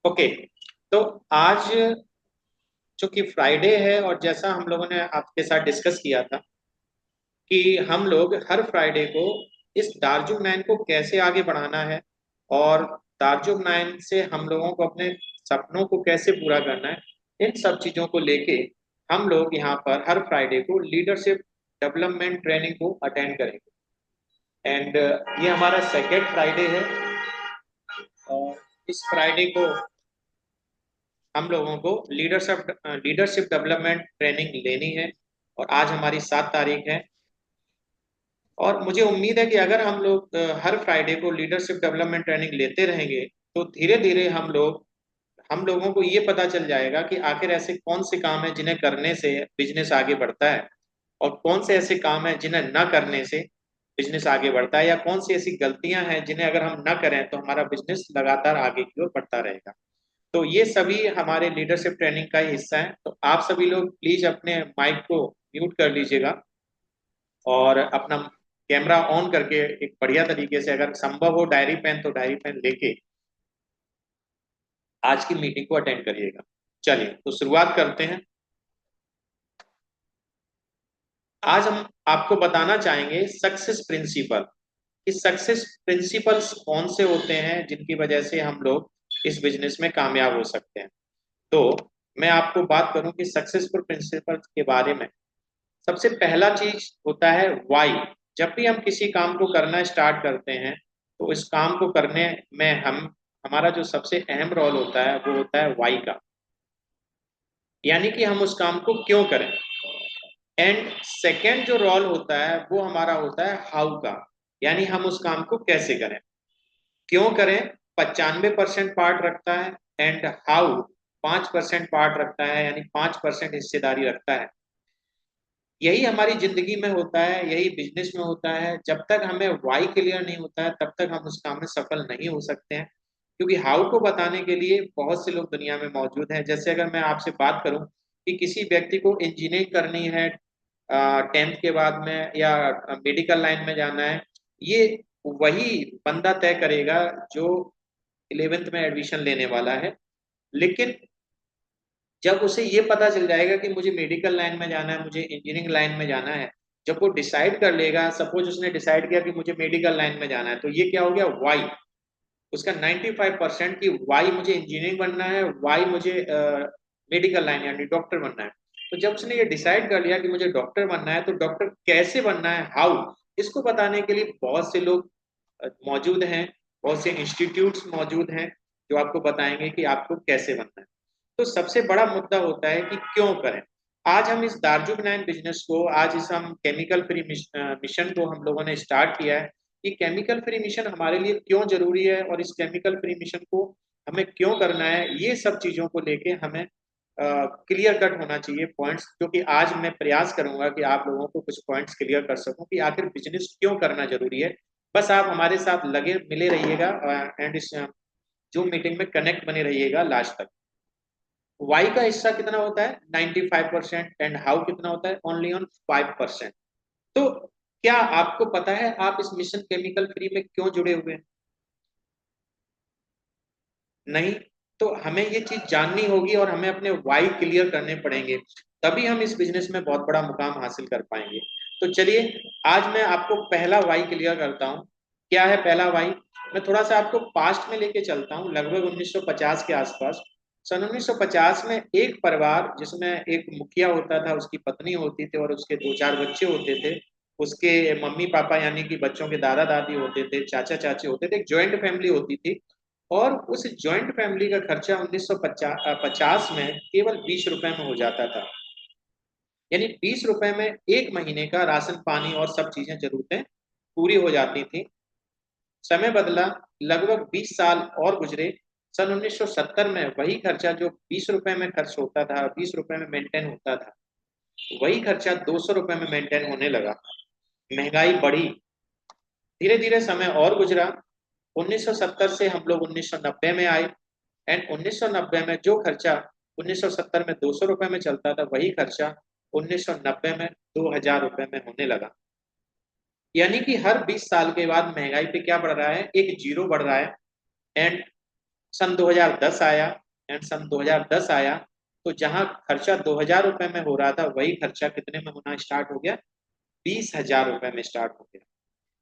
Okay. तो आज चूंकि फ्राइडे है और जैसा हम लोगों ने आपके साथ डिस्कस किया था कि हम लोग हर फ्राइडे को इस दार्जुक नाइन को कैसे आगे बढ़ाना है और दार्जुक नाइन से हम लोगों को अपने सपनों को कैसे पूरा करना है, इन सब चीजों को लेके हम लोग यहाँ पर हर फ्राइडे को लीडरशिप डेवलपमेंट ट्रेनिंग को अटेंड करेंगे। एंड ये हमारा सेकेंड फ्राइडे है और इस फ्राइडे को हम लोगों को लीडरशिप डेवलपमेंट ट्रेनिंग लेनी है और आज हमारी 7 तारीख है। और मुझे उम्मीद है कि अगर हम लोग हर फ्राइडे को लीडरशिप डेवलपमेंट ट्रेनिंग लेते रहेंगे तो धीरे धीरे हम लोगों को ये पता चल जाएगा कि आखिर ऐसे कौन से काम है जिन्हें करने से बिजनेस आगे बढ़ता है और कौन से ऐसे काम है जिन्हें न करने से बिजनेस आगे बढ़ता है, या कौन सी ऐसी गलतियां हैं जिन्हें अगर हम न करें तो हमारा बिजनेस लगातार आगे की ओर बढ़ता रहेगा। तो ये सभी हमारे लीडरशिप ट्रेनिंग का ही हिस्सा है। तो आप सभी लोग प्लीज अपने माइक को म्यूट कर लीजिएगा और अपना कैमरा ऑन करके एक बढ़िया तरीके से, अगर संभव हो डायरी पेन तो डायरी पेन लेके आज की मीटिंग को अटेंड करिएगा। चलिए तो शुरुआत करते हैं। आज हम आपको बताना चाहेंगे सक्सेस प्रिंसिपल। कि सक्सेस प्रिंसिपल्स कौन से होते हैं जिनकी वजह से हम लोग इस बिजनेस में कामयाब हो सकते हैं। तो मैं आपको बात करूं कि सक्सेसफुल प्रिंसिपल के बारे में। सबसे पहला चीज होता है वाई। जब भी हम किसी काम को करना स्टार्ट करते हैं तो इस काम को करने में हमारा जो सबसे अहम रोल होता है वो होता है वाई का, यानी कि हम उस काम को क्यों करें। एंड सेकेंड जो रोल होता है वो हमारा होता है हाउ का, यानी हम उस काम को कैसे करें। क्यों करें 95% पार्ट रखता है एंड हाउ 5% पार्ट रखता है, यानी 5% हिस्सेदारी रखता है। यही हमारी जिंदगी में होता है, यही बिजनेस में होता है। जब तक हमें वाई क्लियर नहीं होता है तब तक हम उस काम में सफल नहीं हो सकते हैं, क्योंकि हाउ को बताने के लिए बहुत से लोग दुनिया में मौजूद हैं। जैसे अगर मैं आपसे बात करूं कि किसी व्यक्ति को इंजीनियरिंग करनी है 10th के बाद में, या मेडिकल लाइन में जाना है, ये वही बंदा तय करेगा जो 11th में एडमिशन लेने वाला है। लेकिन जब उसे ये पता चल जाएगा कि मुझे मेडिकल लाइन में जाना है, मुझे इंजीनियरिंग लाइन में जाना है, जब वो डिसाइड कर लेगा, सपोज उसने डिसाइड किया कि मुझे मेडिकल लाइन में जाना है, तो ये क्या हो गया वाई। उसका 95% की वाई मुझे इंजीनियरिंग बनना है, वाई मुझे मेडिकल लाइन यानी डॉक्टर बनना है। तो जब उसने ये डिसाइड कर लिया कि मुझे डॉक्टर बनना है, तो डॉक्टर कैसे बनना है, हाउ, इसको बताने के लिए बहुत से लोग मौजूद हैं, बहुत से इंस्टीट्यूट्स मौजूद हैं जो आपको बताएंगे कि आपको कैसे बनना है। तो सबसे बड़ा मुद्दा होता है कि क्यों करें। आज हम इस दार्जुक नाइन बिजनेस को, आज इस हम केमिकल फ्री मिशन को हम लोगों ने स्टार्ट किया है। ये केमिकल फ्री मिशन हमारे लिए क्यों जरूरी है और इस केमिकल फ्री मिशन को हमें क्यों करना है, ये सब चीजों को लेके हमें क्लियर कट होना चाहिए पॉइंट्स, क्योंकि आज मैं प्रयास करूंगा कि आप लोगों को कुछ पॉइंट्स क्लियर कर सकूं कि आखिर बिजनेस क्यों करना जरूरी है। बस आप हमारे साथ लगे मिले रहिएगा एंड इस जो मीटिंग में कनेक्ट बने रहिएगा लास्ट तक। वाई का हिस्सा कितना होता है 95% एंड हाउ कितना होता है ओनली ऑन 5%। तो क्या आपको पता है आप इस मिशन केमिकल फ्री में क्यों जुड़े हुए हैं? नहीं। तो हमें ये चीज जाननी होगी और हमें अपने वाई क्लियर करने पड़ेंगे, तभी हम इस बिजनेस में बहुत बड़ा मुकाम हासिल कर पाएंगे। तो चलिए आज मैं आपको पहला वाई क्लियर करता हूँ। क्या है पहला वाई? मैं थोड़ा सा आपको पास्ट में लेके चलता हूँ, लगभग 1950 के आसपास। सन 1950 में एक परिवार जिसमें एक मुखिया होता था, उसकी पत्नी होती थी और उसके 2-4 बच्चे होते थे। उसके मम्मी पापा यानी कि बच्चों के दादा दादी होते थे, चाचा चाची होते थे, एक ज्वाइंट फैमिली होती थी। और उस जॉइंट फैमिली का खर्चा 1950 में केवल 20 रुपए में हो जाता था, यानी 20 रुपए में एक महीने का राशन पानी और सब चीजें जरूरतें पूरी हो जाती थी। समय बदला, लगभग 20 साल और गुजरे। सन 1970 में वही खर्चा जो 20 रुपए में खर्च होता था, 20 रुपए में मेंटेन होता था, वही खर्चा 200 रुपए में मेंटेन होने लगा। महंगाई बढ़ी, धीरे धीरे समय और गुजरा। 1970 से हम लोग 1990 में आए एंड 1990 में जो खर्चा 1970 में 200 रुपए में चलता था, वही खर्चा 1990 में 2000 रुपए में होने लगा। यानी कि हर 20 साल के बाद महंगाई पे क्या बढ़ रहा है, एक जीरो बढ़ रहा है। एंड सन 2010 आया, एंड सन 2010 आया तो जहां खर्चा 2000 रुपए में हो रहा था, वही खर्चा कितने में होना स्टार्ट हो गया, 20,000 रुपए में स्टार्ट हो गया।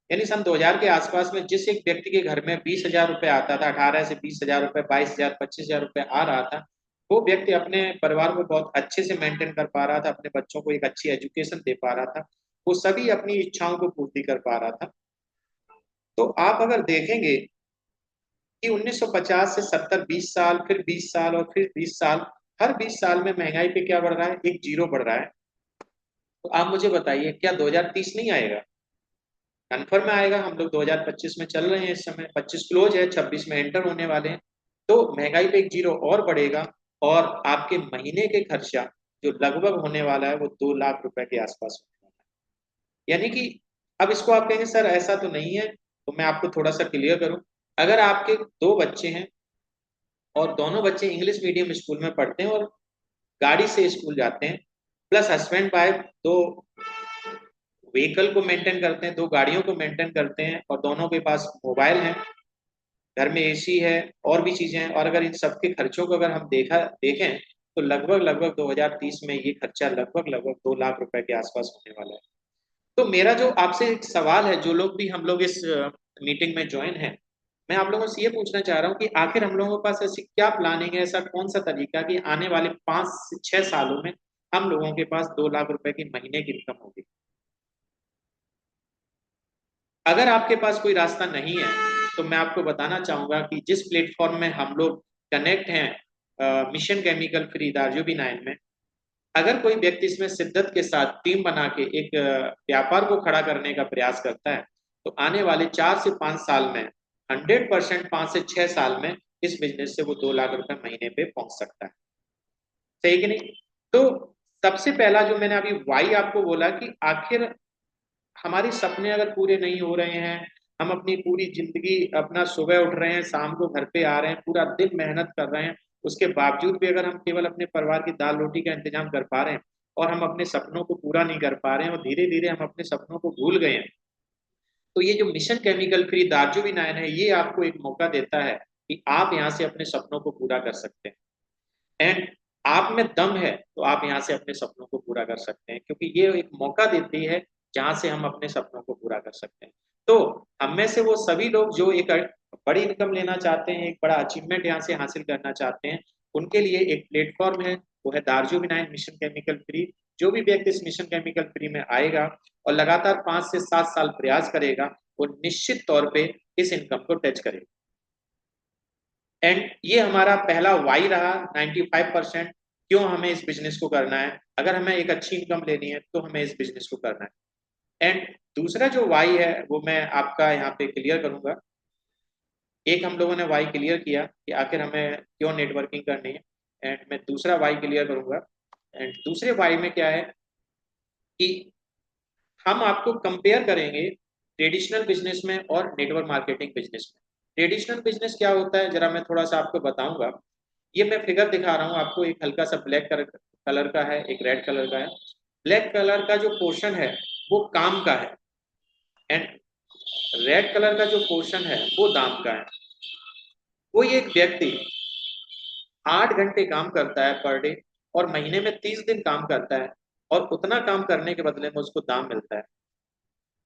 यानी सन 2000 के आसपास में जिस एक व्यक्ति के घर में 20,000 रुपए आता था, 18 से 20,000 रुपए, 22,000, 25,000 रुपए आ रहा था, वो व्यक्ति अपने परिवार को बहुत अच्छे से मेंटेन कर पा रहा था, अपने बच्चों को एक अच्छी एजुकेशन दे पा रहा था, वो सभी अपनी इच्छाओं को पूर्ति कर पा रहा था। तो आप अगर देखेंगे कि 1950 से 70, 20 साल, फिर 20 साल और फिर 20 साल, हर 20 साल में महंगाई पे क्या बढ़ रहा है, एक जीरो बढ़ रहा है। तो आप मुझे बताइए, क्या 2030 नहीं आएगा? कन्फर्म में आएगा। हम लोग 2025 में चल रहे हैं, इस समय 25 क्लोज है, 26 में एंटर होने वाले हैं। तो महंगाई पे एक जीरो और बढ़ेगा, और आपके महीने के खर्चा जो लगभग होने वाला है वो 2 लाख रुपए के आसपास होने वाला है। यानी कि अब इसको आप कहेंगे सर ऐसा तो नहीं है, तो मैं आपको थोड़ा सा क्लियर करूं। अगर आपके दो बच्चे हैं और दोनों बच्चे इंग्लिश मीडियम स्कूल में पढ़ते हैं और गाड़ी से स्कूल जाते हैं, प्लस हस्बैंड वाइफ दो व्हीकल को मेंटेन करते हैं, दो गाड़ियों को मेंटेन करते हैं, और दोनों के पास मोबाइल है, घर में एसी है, और भी चीजें हैं, और अगर इन सबके खर्चों को अगर हम देखें तो लगभग लगभग 2030 में ये खर्चा लगभग लगभग 2 लाख रुपए के आसपास होने वाला है। तो मेरा जो आपसे एक सवाल है, जो लोग भी हम लोग इस मीटिंग में ज्वाइन है, मैं आप लोगों से ये पूछना चाह रहा हूँ कि आखिर हम लोगों के पास ऐसी क्या प्लानिंग है, ऐसा कौन सा तरीका कि आने वाले 5 से 6 सालों में हम लोगों के पास 2 लाख रुपए की महीने की इनकम होगी। अगर आपके पास कोई रास्ता नहीं है, तो मैं आपको बताना चाहूंगा कि जिस प्लेटफॉर्म में हम लोग कनेक्ट हैं, mission chemical free Darjeeling nine में, अगर कोई व्यक्ति इसमें शिद्दत के साथ टीम बना के एक व्यापार को खड़ा करने का प्रयास करता है, तो आने वाले 4 से 5 साल में 100%, 5 से 6 साल में इस बिजनेस से वो 2 लाख रुपए महीने पे पहुंच सकता है। सही कि नहीं? तो सबसे पहला जो मैंने अभी वाई आपको बोला कि आखिर हमारे सपने अगर पूरे नहीं हो रहे हैं, हम अपनी पूरी जिंदगी अपना सुबह उठ रहे हैं, शाम को घर पे आ रहे हैं, पूरा दिन मेहनत कर रहे हैं, उसके बावजूद भी अगर हम केवल अपने परिवार की दाल रोटी का इंतजाम कर पा रहे हैं और हम अपने सपनों को पूरा नहीं कर पा रहे हैं और धीरे धीरे हम अपने सपनों को भूल गए हैं, तो ये जो mission chemical free Darjeeling nine है, ये आपको एक मौका देता है कि आप यहाँ से अपने सपनों को पूरा कर सकते हैं। एंड आप में दम है तो आप यहाँ से अपने सपनों को पूरा कर सकते हैं, क्योंकि ये एक मौका देती है जहां से हम अपने सपनों को पूरा कर सकते हैं। तो हम में से वो सभी लोग जो एक बड़ी इनकम लेना चाहते हैं, एक बड़ा अचीवमेंट यहाँ से हासिल करना चाहते हैं, उनके लिए एक प्लेटफॉर्म है, वो है Darjeeling nine mission chemical free. जो भी व्यक्ति इस मिशन केमिकल फ्री में आएगा और लगातार 5 से 7 साल प्रयास करेगा, वो निश्चित तौर पे इस इनकम को टच करेगा। एंड ये हमारा पहला वाई रहा, 95%। क्यों हमें इस बिजनेस को करना है? अगर हमें एक अच्छी इनकम लेनी है तो हमें इस बिजनेस को करना है। एंड दूसरा जो वाई है वो मैं आपका यहाँ पे क्लियर करूंगा। एक हम लोगों ने वाई क्लियर किया कि आखिर हमें क्यों नेटवर्किंग करनी है, एंड मैं दूसरा वाई क्लियर करूंगा। एंड दूसरे वाई में क्या है कि हम आपको कंपेयर करेंगे ट्रेडिशनल बिजनेस में और नेटवर्क मार्केटिंग बिजनेस में। ट्रेडिशनल बिजनेस क्या होता है, जरा मैं थोड़ा सा आपको बताऊंगा। ये मैं फिगर दिखा रहा हूँ आपको, एक हल्का सा ब्लैक कलर का है, एक रेड कलर का है। ब्लैक कलर का जो पोर्शन है वो काम का है, एंड रेड कलर का जो पोर्शन है वो दाम का है। कोई एक व्यक्ति 8 घंटे काम करता है पर डे, और महीने में 30 दिन काम करता है, और उतना काम करने के बदले में उसको दाम मिलता है।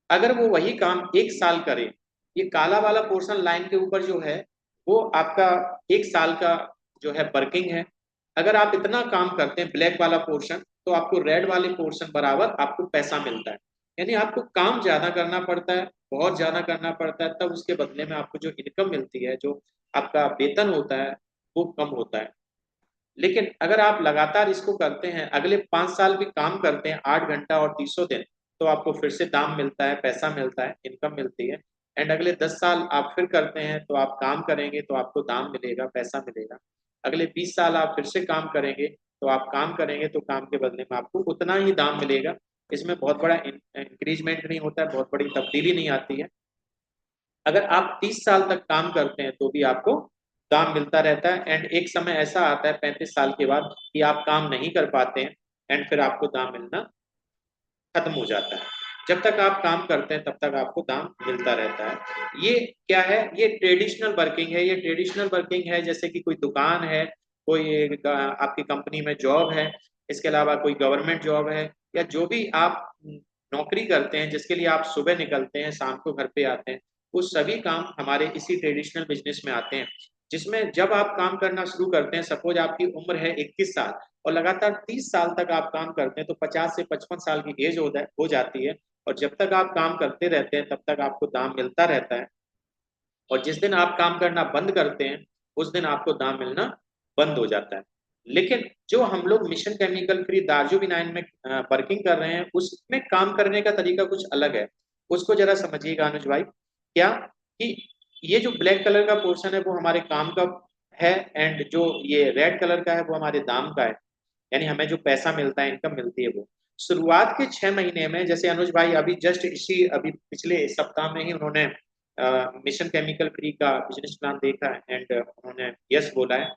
अगर वो वही काम 1 साल करे, ये काला वाला पोर्शन लाइन के ऊपर जो है वो आपका 1 साल का जो है वर्किंग है। अगर आप इतना काम करते हैं ब्लैक वाला पोर्शन, तो आपको रेड वाले पोर्शन बराबर आपको पैसा मिलता है। यानी आपको काम ज्यादा करना पड़ता है, बहुत ज्यादा करना पड़ता है, तब उसके बदले में आपको जो इनकम मिलती है, जो आपका वेतन होता है, वो कम होता है। लेकिन अगर आप लगातार इसको करते हैं, अगले 5 साल भी काम करते हैं 8 घंटा और 300 दिन, तो आपको फिर से दाम मिलता है, पैसा मिलता है, इनकम मिलती है। एंड अगले 10 साल आप फिर करते हैं तो आप काम करेंगे तो आपको दाम मिलेगा, पैसा मिलेगा। अगले 20 साल आप फिर से काम करेंगे तो आप काम करेंगे तो काम के बदले में आपको उतना ही दाम मिलेगा। इसमें बहुत बड़ा इंक्रीजमेंट नहीं होता है, बहुत बड़ी तब्दीली नहीं आती है। अगर आप 30 साल तक काम करते हैं तो भी आपको दाम मिलता रहता है। एंड एक समय ऐसा आता है 35 साल के बाद कि आप काम नहीं कर पाते हैं, एंड फिर आपको दाम मिलना खत्म हो जाता है। जब तक आप काम करते हैं तब तक आपको दाम मिलता रहता है। ये क्या है, ये ट्रेडिशनल वर्किंग है। ये ट्रेडिशनल वर्किंग है जैसे कि कोई दुकान है, कोई आपकी कंपनी में जॉब है, इसके अलावा कोई गवर्नमेंट जॉब है, या जो भी आप नौकरी करते हैं जिसके लिए आप सुबह निकलते हैं शाम को घर पे आते हैं, वो सभी काम हमारे इसी ट्रेडिशनल बिजनेस में आते हैं। जिसमें जब आप काम करना शुरू करते हैं, सपोज आपकी उम्र है 21 साल और लगातार 30 साल तक आप काम करते हैं, तो 50 से 55 साल की एज हो जाती है। और जब तक आप काम करते रहते हैं तब तक आपको दाम मिलता रहता है। और जिस दिन आप काम करना बंद करते हैं उस दिन आपको दाम मिलना बंद हो जाता है। लेकिन जो हम लोग मिशन केमिकल फ्री दार्जिलिंग में वर्किंग कर रहे हैं, उसमें काम करने का तरीका कुछ अलग है। उसको जरा समझिएगा अनुज भाई। क्या कि ये जो ब्लैक कलर का पोर्शन है वो हमारे काम का है, एंड जो ये रेड कलर का है वो हमारे दाम का है। यानी हमें जो पैसा मिलता है, इनकम मिलती है, वो शुरुआत के 6 महीने में, जैसे अनुज भाई अभी जस्ट इसी अभी पिछले सप्ताह में ही उन्होंने मिशन केमिकल फ्री का बिजनेस प्लान देखा है एंड उन्होंने यस बोला है।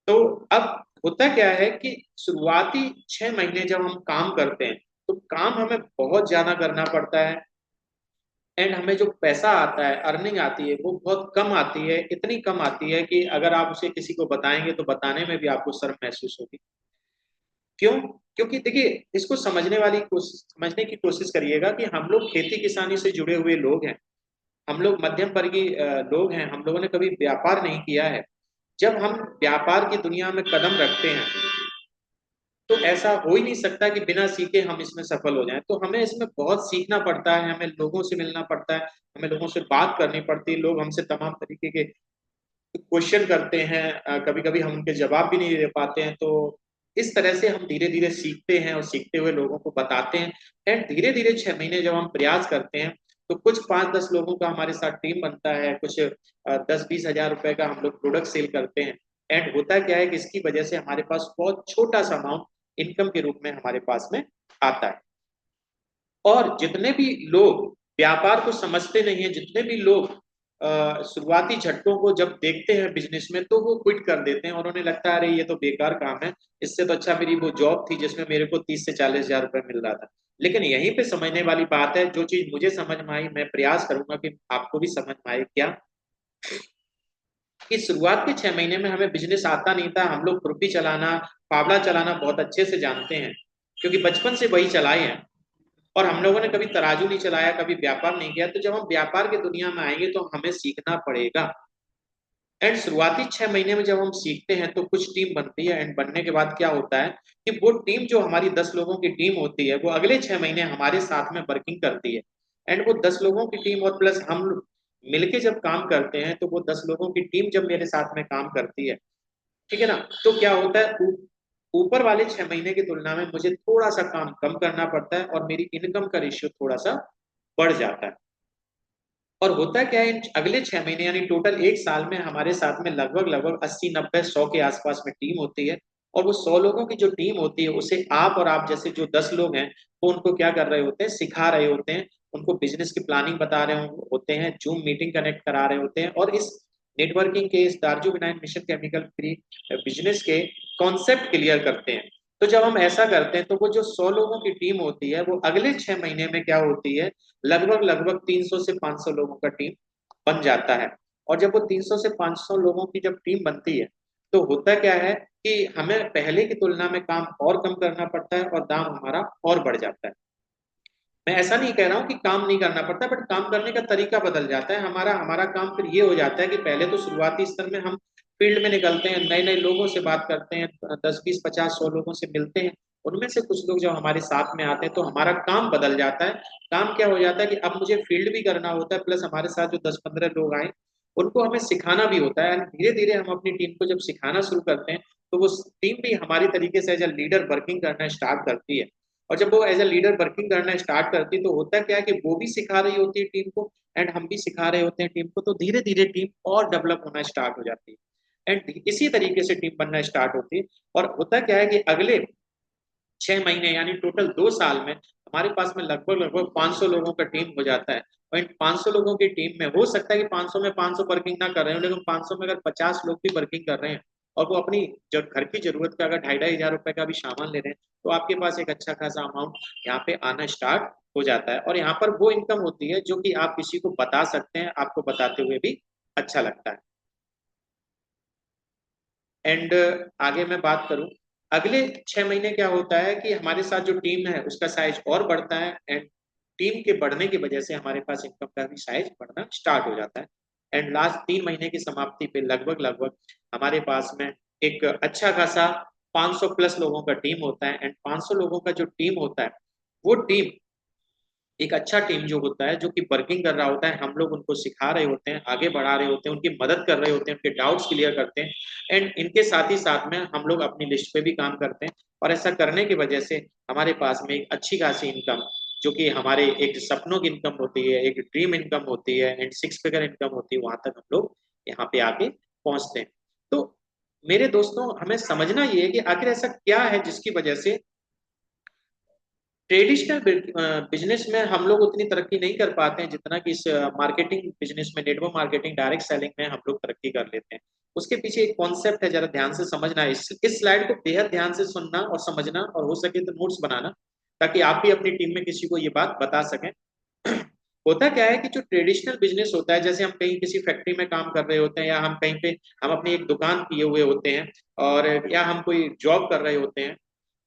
तो अब होता क्या है कि शुरुआती 6 महीने जब हम काम करते हैं तो काम हमें बहुत ज्यादा करना पड़ता है, एंड हमें जो पैसा आता है, अर्निंग आती है, वो बहुत कम आती है। इतनी कम आती है कि अगर आप उसे किसी को बताएंगे तो बताने में भी आपको शर्म महसूस होगी। क्यों? क्योंकि देखिए, इसको समझने की कोशिश करिएगा कि हम लोग खेती किसानी से जुड़े हुए लोग हैं। हम लोग मध्यम वर्गीय लोग हैं। हम लोगों ने कभी व्यापार नहीं किया है। जब हम व्यापार की दुनिया में कदम रखते हैं तो ऐसा हो ही नहीं सकता कि बिना सीखे हम इसमें सफल हो जाएं। तो हमें इसमें बहुत सीखना पड़ता है, हमें लोगों से मिलना पड़ता है, हमें लोगों से बात करनी पड़ती है। लोग हमसे तमाम तरीके के क्वेश्चन करते हैं, कभी कभी हम उनके जवाब भी नहीं दे पाते हैं। तो इस तरह से हम धीरे धीरे सीखते हैं और सीखते हुए लोगों को बताते हैं। एंड धीरे धीरे 6 महीने जब हम प्रयास करते हैं तो कुछ 5-10 लोगों का हमारे साथ टीम बनता है, कुछ 10-20 हज़ार रुपए का हम लोग प्रोडक्ट सेल करते हैं। एंड होता क्या है कि इसकी वजह से हमारे पास बहुत छोटा सा अमाउंट इनकम के रूप में हमारे पास में आता है। और जितने भी लोग व्यापार को समझते नहीं है, जितने भी लोग शुरुआती झटकों को जब देखते हैं बिजनेस में, तो वो क्विट कर देते हैं और उन्हें लगता है अरे ये तो बेकार काम है, इससे तो अच्छा मेरी वो जॉब थी जिसमें मेरे को 30 से 40 हज़ार रुपए मिल रहा था। लेकिन यहीं पे समझने वाली बात है, जो चीज मुझे समझ में आई मैं प्रयास करूंगा कि आपको भी समझ में आए। क्या कि शुरुआत के 6 महीने में हमें बिजनेस आता नहीं था। हम लोग खुरपी चलाना, फावड़ा चलाना बहुत अच्छे से जानते हैं, क्योंकि बचपन से वही चलाए हैं। और हम लोगों ने कभी तराजू नहीं चलाया, कभी व्यापार नहीं किया। तो जब हम व्यापार की दुनिया में आएंगे तो हमें सीखना पड़ेगा। एंड शुरुआती 6 महीने में जब हम सीखते हैं तो कुछ टीम बनती है, एंड बनने के बाद क्या होता है कि वो टीम जो हमारी 10 लोगों की टीम होती है वो अगले 6 महीने हमारे साथ में वर्किंग करती है। एंड वो 10 लोगों की टीम और प्लस हम लोग मिलके जब काम करते हैं, तो वो 10 लोगों की टीम जब मेरे साथ में काम करती है, ठीक है ना, तो क्या होता है, ऊपर वाले 6 महीने की तुलना में मुझे थोड़ा सा काम कम करना पड़ता है और मेरी इनकम का रेशियो थोड़ा सा बढ़ जाता है। और होता क्या है, इन अगले 6 महीने यानी टोटल 1 साल में हमारे साथ में लगभग लगभग 80-90-100 के आसपास में टीम होती है। और वो 100 लोगों की जो टीम होती है उसे आप और आप जैसे जो 10 लोग हैं वो उनको क्या कर रहे होते हैं, सिखा रहे होते हैं, उनको बिजनेस की प्लानिंग बता रहे होते हैं, जूम मीटिंग कनेक्ट करा रहे होते हैं, और इस नेटवर्किंग के, इस दार्जू विनायन मिशन केमिकल फ्री बिजनेस के कॉन्सेप्ट क्लियर करते हैं। तो जब हम ऐसा करते हैं तो वो जो 100 लोगों की टीम होती है वो अगले 6 महीने में क्या होती है, लगभग लगभग 300 से 500 लोगों का टीम बन जाता है। और जब वो 300 से 500 लोगों की जब टीम बनती है तो होता क्या है कि हमें पहले की तुलना में काम और कम करना पड़ता है और दाम हमारा और बढ़ जाता है। मैं ऐसा नहीं कह रहा हूँ कि काम नहीं करना पड़ता, बट काम करने का तरीका बदल जाता है। हमारा हमारा काम फिर ये हो जाता है कि पहले तो शुरुआती स्तर में हम फील्ड में निकलते हैं, नए नए लोगों से बात करते हैं, 10-20-50-100 लोगों से मिलते हैं। उनमें से कुछ लोग जब हमारे साथ में आते हैं तो हमारा काम बदल जाता है। काम क्या हो जाता है कि अब मुझे फील्ड भी करना होता है, प्लस हमारे साथ जो 10-15 लोग आए उनको हमें सिखाना भी होता है। धीरे धीरे हम अपनी टीम को जब सिखाना शुरू करते हैं तो वो टीम भी हमारी तरीके से एज अ लीडर वर्किंग करना स्टार्ट करती है। और जब वो एज अ लीडर वर्किंग करना स्टार्ट करती है तो होता क्या है कि वो भी सिखा रही होती है टीम को, एंड हम भी सिखा रहे होते हैं टीम को। तो धीरे धीरे टीम और डेवलप होना स्टार्ट हो जाती है, एंड इसी तरीके से टीम बनना स्टार्ट होती है। और होता क्या है कि अगले 6 महीने यानी टोटल 2 साल में हमारे पास में लगभग लगभग 500 लोगों का टीम हो जाता है। और इन 500 लोगों की टीम में हो सकता है कि 500 में 500 वर्किंग ना कर रहे हो, लेकिन 500 में अगर 50 लोग भी वर्किंग कर रहे हैं और वो अपनी जो घर की जरूरत का अगर 2,500-2,500 रुपए का भी सामान ले रहे हैं, तो आपके पास एक अच्छा खासा अमाउंट यहाँ पे आना स्टार्ट हो जाता है। और यहाँ पर वो इनकम होती है जो कि आप किसी को बता सकते हैं, आपको बताते हुए भी अच्छा लगता है। एंड आगे मैं बात करूं, अगले 6 महीने क्या होता है कि हमारे साथ जो टीम है उसका साइज और बढ़ता है, एंड टीम के बढ़ने की वजह से हमारे पास इनकम का भी साइज बढ़ना स्टार्ट हो जाता है। एंड लास्ट 3 महीने की समाप्ति पे लगभग लगभग हमारे पास में एक अच्छा खासा 500 प्लस लोगों का टीम होता है। एंड 500 लोगों का जो टीम होता है, वो टीम एक अच्छा टीम जो होता है, जो कि वर्किंग कर रहा होता है, हम लोग उनको सिखा रहे होते हैं, आगे बढ़ा रहे होते हैं, उनकी मदद कर रहे होते हैं, उनके डाउट्स क्लियर करते हैं। एंड इनके साथ ही साथ में हम लोग अपनी लिस्ट पे भी काम करते हैं। और ऐसा करने की वजह से हमारे पास में एक अच्छी खासी इनकम, जो कि हमारे एक सपनों की इनकम होती है, एक ड्रीम इनकम होती है, एंड 6 फिगर इनकम होती है, वहां तक हम लोग यहाँ पे आके पहुंचते हैं। तो मेरे दोस्तों, हमें समझना ये है कि आखिर ऐसा क्या है जिसकी वजह से ट्रेडिशनल बिजनेस में हम लोग उतनी तरक्की नहीं कर पाते हैं जितना कि इस मार्केटिंग बिजनेस में, नेटवर्क मार्केटिंग, डायरेक्ट सेलिंग में हम लोग तरक्की कर लेते हैं। उसके पीछे एक कॉन्सेप्ट है, जरा ध्यान से समझना है। इस स्लाइड को बेहद ध्यान से सुनना और समझना, और हो सके तो नोट्स बनाना, ताकि आप भी अपनी टीम में किसी को ये बात बता सकें। होता क्या है कि जो ट्रेडिशनल बिजनेस होता है, जैसे हम कहीं किसी फैक्ट्री में काम कर रहे होते हैं, या हम कहीं पे हम अपनी एक दुकान किए हुए होते हैं, और या हम कोई जॉब कर रहे होते हैं,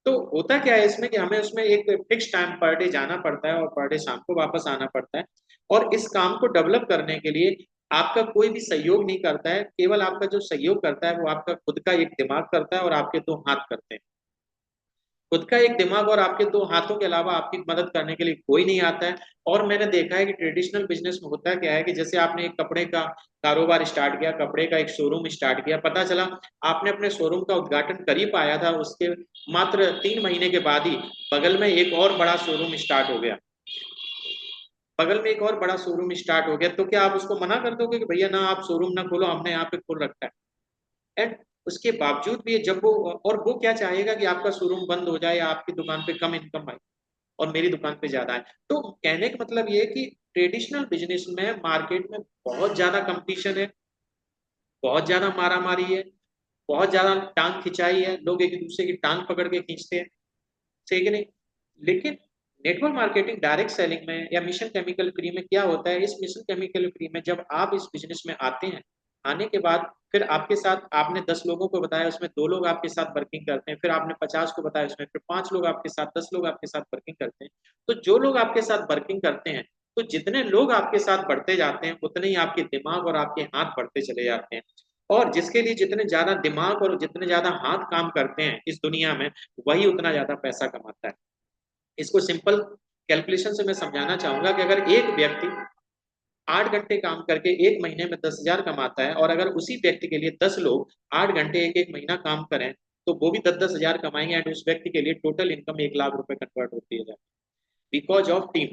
तो होता क्या है इसमें कि हमें उसमें एक फिक्स टाइम पर डे जाना पड़ता है, और पर डे शाम को वापस आना पड़ता है। और इस काम को डेवलप करने के लिए आपका कोई भी सहयोग नहीं करता है, केवल आपका जो सहयोग करता है वो आपका खुद का एक दिमाग करता है, और आपके 2 हाथ करते हैं। खुद का एक दिमाग और आपके 2 हाथों के अलावा आपकी मदद करने के लिए कोई नहीं आता है। और मैंने देखा है कि ट्रेडिशनल बिजनेस में होता क्या है कि जैसे आपने एक कपड़े का कारोबार स्टार्ट किया, कपड़े का एक शोरूम स्टार्ट किया, पता चला आपने अपने शोरूम का उद्घाटन कर ही पाया था, उसके मात्र 3 महीने के बाद ही बगल में एक और बड़ा शोरूम स्टार्ट हो गया। बगल में एक और बड़ा शोरूम स्टार्ट हो गया, तो क्या आप उसको मना कर दोगे कि भैया ना, आप शोरूम ना खोलो, हमने यहाँ पे खोल रखा है? एंड उसके बावजूद भी जब वो, और वो क्या चाहेगा कि आपका शोरूम बंद हो जाए, या आपकी दुकान पे कम इनकम आए और मेरी दुकान पे ज्यादा है। तो कहने का मतलब ये है कि ट्रेडिशनल बिजनेस में मार्केट में बहुत ज्यादा कंपटीशन है, बहुत ज्यादा मारा मारी है, बहुत ज्यादा टांग खिंचाई है, लोग एक दूसरे की टांग पकड़ के खींचते हैं, सही कि नहीं? लेकिन नेटवर्क मार्केटिंग डायरेक्ट सेलिंग में या मिशन केमिकल फ्री में क्या होता है, इस मिशन केमिकल फ्री में जब आप इस बिजनेस में आते हैं, आने के बाद फिर आपके साथ, आपने 10 लोगों को बताया, उसमें 2 लोग आपके साथ वर्किंग करते हैं, फिर आपने 50 को बताया, उसमें फिर 5 लोग आपके साथ, 10 लोग आपके साथ वर्किंग करते हैं। तो जो लोग आपके साथ वर्किंग करते हैं, तो जितने लोग आपके साथ बढ़ते जाते हैं, उतने ही आपके दिमाग और आपके हाथ बढ़ते चले जाते हैं। और जिसके लिए जितने ज्यादा दिमाग और जितने ज्यादा हाथ काम करते हैं इस दुनिया में, वही उतना ज्यादा पैसा कमाता है। इसको सिंपल कैलकुलेशन से मैं समझाना चाहूंगा कि अगर एक व्यक्ति 8 घंटे काम करके एक महीने में 10,000 कमाता है, और अगर उसी व्यक्ति के लिए 10 लोग 8 घंटे एक एक महीना काम करें, तो वो भी 10-10 हजार कमाएंगे, एंड उस व्यक्ति के लिए टोटल इनकम 1 लाख रुपए कन्वर्ट होती है, बिकॉज ऑफ टीम।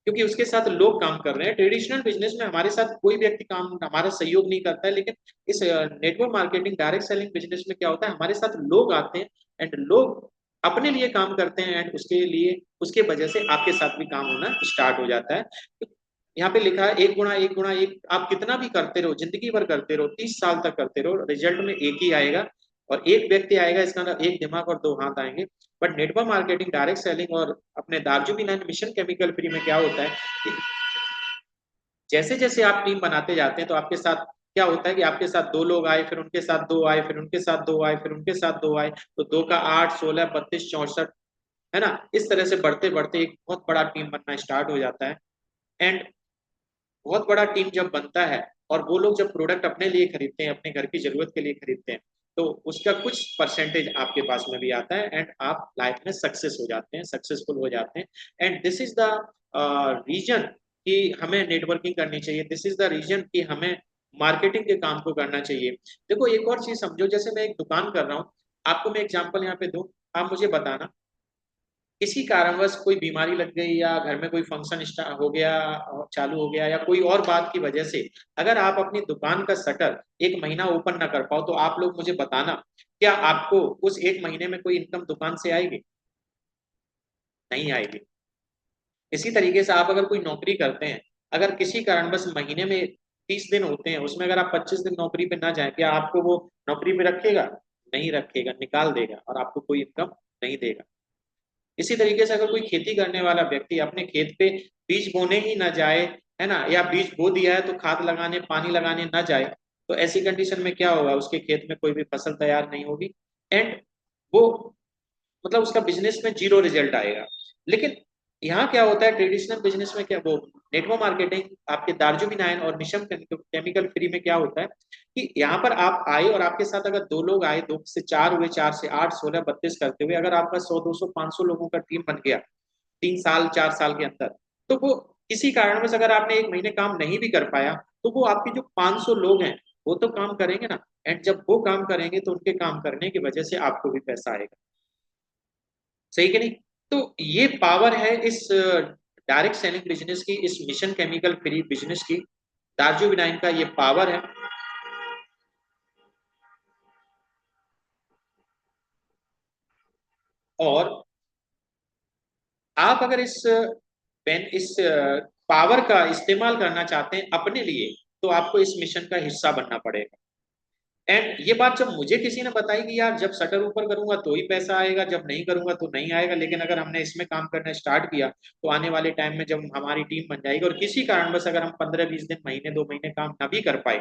क्योंकि उसके साथ लोग काम कर रहे हैं। ट्रेडिशनल बिजनेस में हमारे साथ कोई व्यक्ति काम, हमारा सहयोग नहीं करता है, लेकिन इस network marketing direct selling business में क्या होता है, हमारे साथ लोग आते हैं, एंड लोग अपने लिए काम करते हैं, एंड उसके लिए, उसके वजह से आपके साथ भी काम होना स्टार्ट हो जाता है। तो यहाँ पे लिखा है 1 गुणा 1 गुणा 1, आप कितना भी करते रहो, जिंदगी भर करते रहो, 30 साल तक करते रहो, रिजल्ट में एक ही आएगा, और एक व्यक्ति आएगा, इसका मतलब एक दिमाग और 2 हाथ आएंगे। But network marketing direct selling और अपने Darjeeling and mission chemical free में क्या होता है कि जैसे जैसे आप टीम बनाते जाते हैं, तो आपके साथ क्या होता है कि आपके साथ 2 लोग आए, फिर उनके साथ 2 आए, फिर उनके साथ 2 आए, फिर उनके साथ 2 आए, तो 2 का 8, 16, 32, 64, है ना? इस तरह से बढ़ते बढ़ते एक बहुत बड़ा टीम बनना स्टार्ट हो जाता है। एंड बहुत बड़ा टीम जब बनता है, और वो लोग जब प्रोडक्ट अपने लिए खरीदते हैं, अपने घर की जरूरत के लिए खरीदते हैं, तो उसका कुछ परसेंटेज आपके पास में भी आता है, एंड आप लाइफ में सक्सेस हो जाते हैं, सक्सेसफुल हो जाते हैं। And this is the reason कि हमें नेटवर्किंग करनी चाहिए, दिस इज द रीजन कि हमें मार्केटिंग के काम को करना चाहिए। देखो, एक और चीज समझो, जैसे मैं एक दुकान कर रहा हूँ, आपको मैं एग्जांपल यहाँ पे दूं, आप मुझे बताना, किसी कारणवश कोई बीमारी लग गई, या घर में कोई फंक्शन हो गया, चालू हो गया, या कोई और बात की वजह से अगर आप अपनी दुकान का शटर एक महीना ओपन ना कर पाओ, तो आप लोग मुझे बताना, क्या आपको उस एक महीने में कोई इनकम दुकान से आएगी? नहीं आएगी। इसी तरीके से आप अगर कोई नौकरी करते हैं, अगर किसी कारणवश महीने में 30 दिन होते हैं, उसमें अगर आप 25 दिन नौकरी पे ना जाए, क्या आपको वो नौकरी पे रखेगा? नहीं रखेगा, निकाल देगा, और आपको कोई इनकम नहीं देगा। इसी तरीके से अगर कोई खेती करने वाला व्यक्ति अपने खेत पे बीज बोने ही ना जाए, है ना, या बीज बो दिया है तो खाद लगाने पानी लगाने ना जाए, तो ऐसी कंडीशन में क्या होगा, उसके खेत में कोई भी फसल तैयार नहीं होगी, एंड वो मतलब उसका बिजनेस में जीरो रिजल्ट आएगा। लेकिन यहाँ क्या होता है ट्रेडिशनल बिजनेस में, क्या वो नेटवर्क मार्केटिंग आपके दार्जुमिनाइन और मिशन केमिकल फ्री में क्या होता है कि यहाँ पर आप आए और आपके साथ अगर दो लोग आए, दो से चार हुए, चार से आठ, 16 32 करते हुए अगर आपका 100 200 500 लोगों का टीम बन गया 3 साल 4 साल के अंदर, तो वो किसी कारणवश अगर आपने एक महीने काम नहीं भी कर पाया, तो वो आपके जो 500 लोग हैं वो तो काम करेंगे ना, एंड जब वो काम करेंगे तो उनके काम करने की वजह से आपको भी पैसा आएगा। सही कि नहीं? तो ये पावर है इस डायरेक्ट सेलिंग बिजनेस की, इस मिशन केमिकल फ्री बिजनेस की, दार्जू विनाइन का ये पावर है। और आप अगर इस पेन इस पावर का इस्तेमाल करना चाहते हैं अपने लिए, तो आपको इस मिशन का हिस्सा बनना पड़ेगा। एंड ये बात जब मुझे किसी ने बताई कि यार जब शटर ऊपर करूंगा तो ही पैसा आएगा, जब नहीं करूंगा तो नहीं आएगा, लेकिन अगर हमने इसमें काम करना स्टार्ट किया तो आने वाले टाइम में जब हमारी टीम बन जाएगी, और किसी कारणवश अगर हम 15 20 दिन महीने 2 महीने काम न भी कर पाए,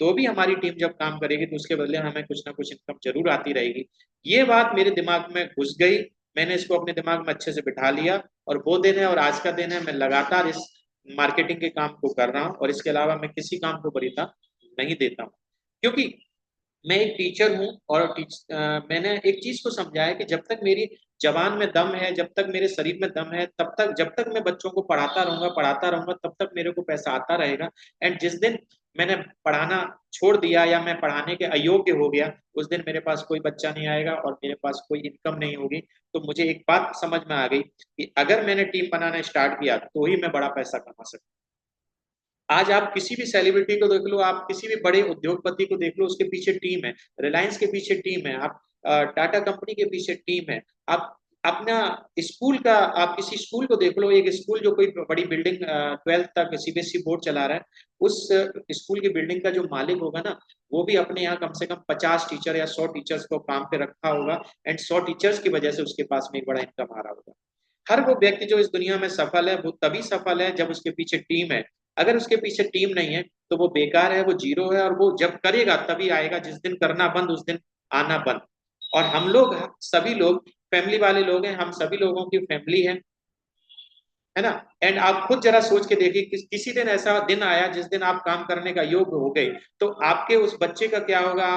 तो भी हमारी टीम जब काम करेगी तो उसके बदले हमें कुछ ना कुछ इनकम जरूर आती रहेगी। ये बात मेरे दिमाग में घुस गई, मैंने इसको अपने दिमाग में अच्छे से बिठा लिया, और वो दिन है और आज का दिन है, मैं लगातार इस मार्केटिंग के काम को कर रहा हूँ, और इसके अलावा मैं किसी काम को वरीयता नहीं देता हूँ। क्योंकि मैं एक टीचर हूँ, और मैंने एक चीज को समझा है कि जब तक मेरी जबान में दम है, जब तक मेरे शरीर में दम है, तब तक जब तक मैं बच्चों को पढ़ाता रहूंगा तब तक मेरे को पैसा आता रहेगा। एंड जिस दिन मैंने पढ़ाना छोड़ दिया या मैं पढ़ाने के अयोग्य हो गया, उस दिन मेरे पास कोई बच्चा नहीं आएगा और मेरे पास कोई इनकम नहीं होगी। तो मुझे एक बात समझ में आ गई कि अगर मैंने टीम बनाना स्टार्ट किया तो ही मैं बड़ा पैसा कमा सकता। आज आप किसी भी सेलिब्रिटी को देख लो, आप किसी भी बड़े उद्योगपति को देख लो, उसके पीछे टीम है। रिलायंस के पीछे टीम है, आप टाटा कंपनी के पीछे टीम है। आप अपना स्कूल का, आप किसी स्कूल को देख लो, एक स्कूल जो कोई बड़ी बिल्डिंग 12th तक सीबीएसई बोर्ड चला रहा है, उस स्कूल की बिल्डिंग का जो मालिक होगा ना, वो भी अपने यहाँ कम से कम 50 टीचर या 100 टीचर्स को काम पे रखा होगा, एंड 100 टीचर्स की वजह से उसके पास में एक बड़ा इनकम आ रहा होगा। हर वो व्यक्ति जो इस दुनिया में सफल है वो तभी सफल है जब उसके पीछे टीम है। अगर उसके पीछे टीम नहीं है तो वो बेकार है, वो जीरो है, और वो जब करेगा तभी आएगा, जिस दिन करना बंद उस दिन आना बंद। और हम लोग सभी लोग फैमिली वाले लोग हैं, हम सभी लोगों की फैमिली है ना। एंड आप खुद जरा सोच के देखिए किसी दिन ऐसा दिन आया जिस दिन आप काम करने का योग्य हो गए, तो आपके उस बच्चे का क्या होगा,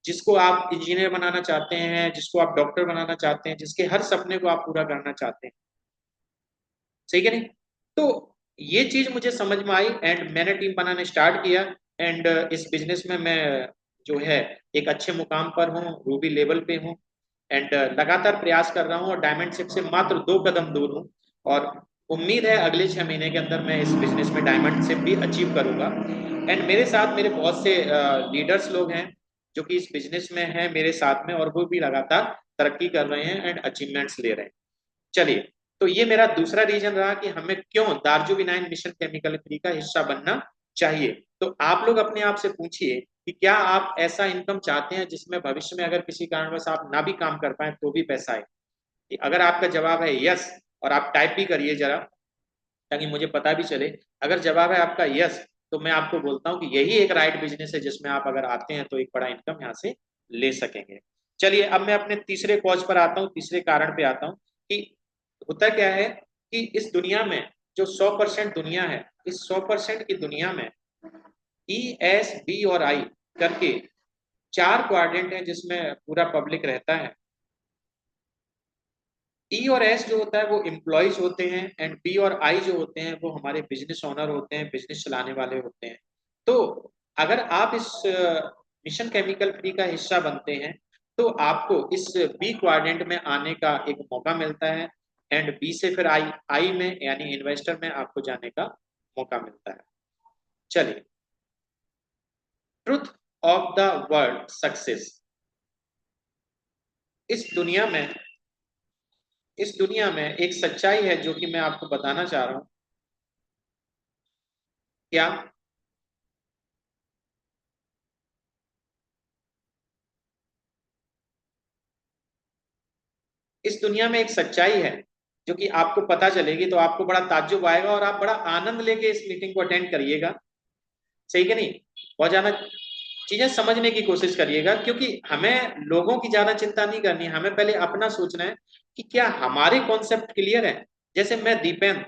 जिसको आप इंजीनियर बनाना चाहते हैं, जिसको आप डॉक्टर बनाना चाहते हैं, जिसके हर सपने को आप पूरा करना चाहते हैं। सही है नहीं? तो ये चीज मुझे समझ में आई, एंड मैंने टीम बनाना स्टार्ट किया। एंड इस बिजनेस में मैं जो है एक अच्छे मुकाम पर हूँ, रूबी लेवल पे हूँ, एंड लगातार प्रयास कर रहा हूँ, और डायमंड शिप से मात्र 2 कदम दूर हूँ। और उम्मीद है अगले 6 महीने के अंदर मैं इस बिजनेस में डायमंड शिप भी अचीव करूंगा। एंड मेरे साथ मेरे बहुत से लीडर्स लोग हैं जो कि इस बिजनेस में हैं मेरे साथ में, और वो भी लगातार तरक्की कर रहे हैं एंड अचीवमेंट्स ले रहे हैं। चलिए, तो ये मेरा दूसरा रीजन रहा कि हमें क्यों दार्जु विनायन मिशन केमिकल फ्री का हिस्सा बनना चाहिए। तो आप लोग अपने आप से पूछिए कि क्या आप ऐसा इनकम चाहते हैं जिसमें भविष्य में अगर किसी कारणवश आप ना भी काम कर पाए तो भी पैसा आए? अगर आपका जवाब है यस, और आप टाइप भी करिए जरा ताकि मुझे पता भी चले। अगर जवाब है आपका यस, तो मैं आपको बोलता हूँ कि यही एक राइट बिजनेस है जिसमें आप अगर आते हैं तो एक बड़ा इनकम यहाँ से ले सकेंगे। चलिए, अब मैं अपने तीसरे कॉज पर आता हूँ, तीसरे कारण पे आता हूँ कि होता क्या है कि इस दुनिया में जो 100% दुनिया है, इस 100% की दुनिया में ES, B और I करके 4 क्वाड्रेंट हैं जिसमें पूरा पब्लिक रहता है। ई और एस जो होता है वो एम्प्लॉयज होते हैं, एंड बी और आई जो होते हैं वो हमारे बिजनेस ओनर होते हैं, बिजनेस चलाने वाले होते हैं। तो अगर आप इस मिशन केमिकल फ्री का हिस्सा बनते हैं तो आपको इस बी क्वाड्रेंट में आने का एक मौका मिलता है, एंड बी से फिर आई आई में यानी इन्वेस्टर में आपको जाने का मौका मिलता है। चलिए, truth of the world success. इस दुनिया में इस दुनिया में एक सच्चाई है जो कि मैं आपको बताना चाह रहा हूँ। क्या? इस दुनिया में एक सच्चाई है जो कि आपको पता चलेगी तो आपको बड़ा ताज्जुब आएगा और आप बड़ा आनंद लेके इस मीटिंग को अटेंड करिएगा। सही कि नहीं? बहुत ज्यादा चीजें समझने की कोशिश करिएगा, क्योंकि हमें लोगों की ज्यादा चिंता नहीं करनी है, हमें पहले अपना सोचना है कि क्या हमारे कॉन्सेप्ट क्लियर है। जैसे मैं दीपेंद्र,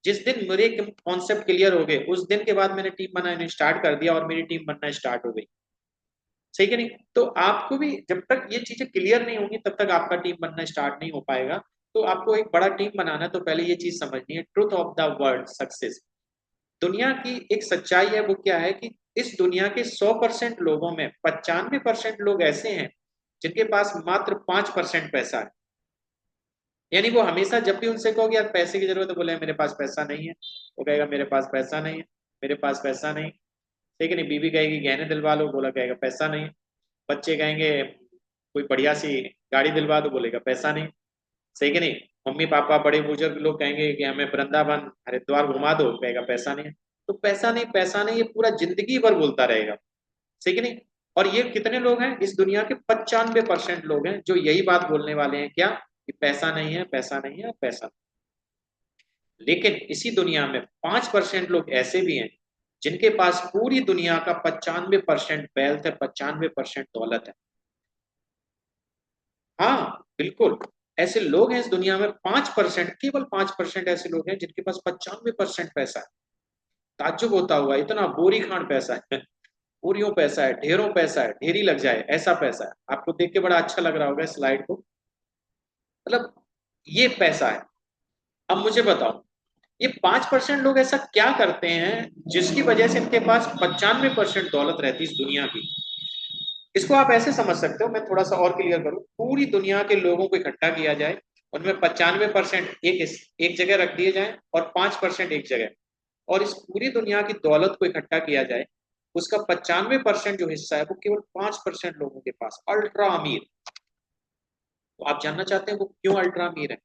जिस दिन मेरे कॉन्सेप्ट क्लियर हो गए उस दिन के बाद मैंने टीम बनाना स्टार्ट कर दिया और मेरी टीम बनना स्टार्ट हो गई। सही कि नहीं? तो आपको भी जब तक ये चीजें क्लियर नहीं होंगी तब तक आपका टीम बनना स्टार्ट नहीं हो पाएगा। तो आपको एक बड़ा टीम बनाना है तो पहले ये चीज समझनी है, truth of the world success. दुनिया की एक सच्चाई है, वो क्या है कि इस दुनिया के 100% लोगों में 95% लोग ऐसे हैं जिनके पास मात्र 5% पैसा है। यानी वो हमेशा जब भी उनसे कहोगे यार पैसे की जरूरत है, बोले मेरे पास पैसा नहीं है। वो कहेगा मेरे पास पैसा नहीं है, मेरे पास पैसा नहीं। ठीक है नहीं? बीवी कहेगी गहने दिलवा लो, बोला कहेगा पैसा नहीं। बच्चे कहेंगे कोई बढ़िया सी गाड़ी दिलवा दो, बोलेगा पैसा नहीं। सही कि नहीं? मम्मी पापा बड़े बुजुर्ग लोग कहेंगे कि हमें वृंदावन हरिद्वार घुमा दो, कहेगा पैसा नहीं है। तो पैसा नहीं पैसा नहीं, ये पूरा जिंदगी भर बोलता रहेगा। सही कि नहीं? और ये कितने लोग हैं इस दुनिया के? 95% लोग हैं जो यही बात बोलने वाले हैं, क्या कि पैसा नहीं है, पैसा नहीं है, पैसा नहीं। लेकिन इसी दुनिया में 5% लोग ऐसे भी हैं जिनके पास पूरी दुनिया का 95% वेल्थ है, 95% दौलत है। हाँ बिल्कुल, ऐसे लोग हैं इस दुनिया में 5%, केवल 5% ऐसे लोग हैं जिनके पास 95% पैसा है। ताज्जुब होता हुआ, इतना बोरी खान पैसा है, पूरियों पैसा है, ढेरों पैसा है, ढेरी लग जाए ऐसा पैसा है। आपको देख के बड़ा अच्छा लग रहा होगा इस स्लाइड को। मतलब ये पैसा है। अब मुझे बताओ, ये 5% लोग ऐसा क्या करते हैं जिसकी वजह से इनके पास 95% दौलत रहती है इस दुनिया की? इसको आप ऐसे समझ सकते हो, मैं थोड़ा सा और क्लियर करूं। पूरी दुनिया के लोगों को इकट्ठा किया जाए, उनमें 95% एक जगह रख दिए जाए और 5% एक जगह, और इस पूरी दुनिया की दौलत को इकट्ठा किया जाए, उसका 95% जो हिस्सा है वो केवल 5% लोगों के पास, अल्ट्रा अमीर। तो आप जानना चाहते हैं वो क्यों अल्ट्रा अमीर है?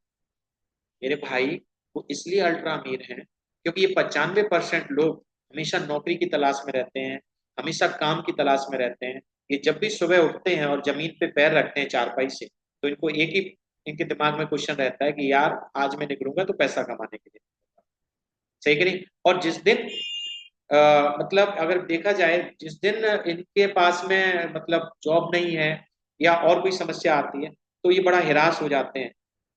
मेरे भाई, वो इसलिए अल्ट्रा अमीर हैं क्योंकि ये 95% लोग हमेशा नौकरी की तलाश में रहते हैं, हमेशा काम की तलाश में रहते हैं। ये जब भी सुबह उठते हैं और जमीन पे पैर रखते हैं चारपाई से, तो इनको एक ही इनके दिमाग में क्वेश्चन रहता है कि यार आज मैं निकलूंगा तो पैसा कमाने के लिए। सही कि नहीं? और जिस दिन मतलब अगर देखा जाए, जिस दिन इनके पास में मतलब जॉब नहीं है या और कोई समस्या आती है, तो ये बड़ा हिरास हो जाते हैं।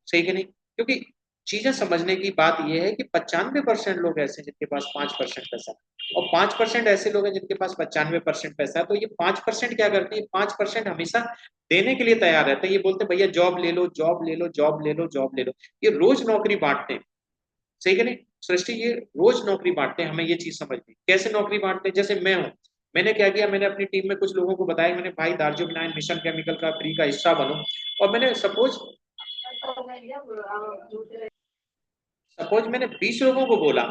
सही कि नहीं? क्योंकि चीजें समझने की बात यह है कि 95% लोग ऐसे हैं जिनके पास 5% पैसा है, और 5% ऐसे लोग हैं जिनके पास 95% पैसा है। तो ये 5% क्या करते हैं? 5% हमेशा देने के लिए तैयार रहते हैं। ये बोलते हैं भैया जॉब ले लो, जॉब ले लो, जॉब ले लो, जॉब ले लो। ये रोज नौकरी बांटते हैं। सही कि नहीं? सृष्टि, ये रोज नौकरी बांटते हैं। हमें ये चीज समझनी कैसे नौकरी बांटते हैं। जैसे मैं हूँ, मैंने क्या किया, मैंने अपनी टीम में कुछ लोगों को बताया, मैंने भाई दार्जो विनायन मिशन केमिकल का फ्री का हिस्सा बनो। और मैंने सपोज मैंने 20 लोगों को बोला,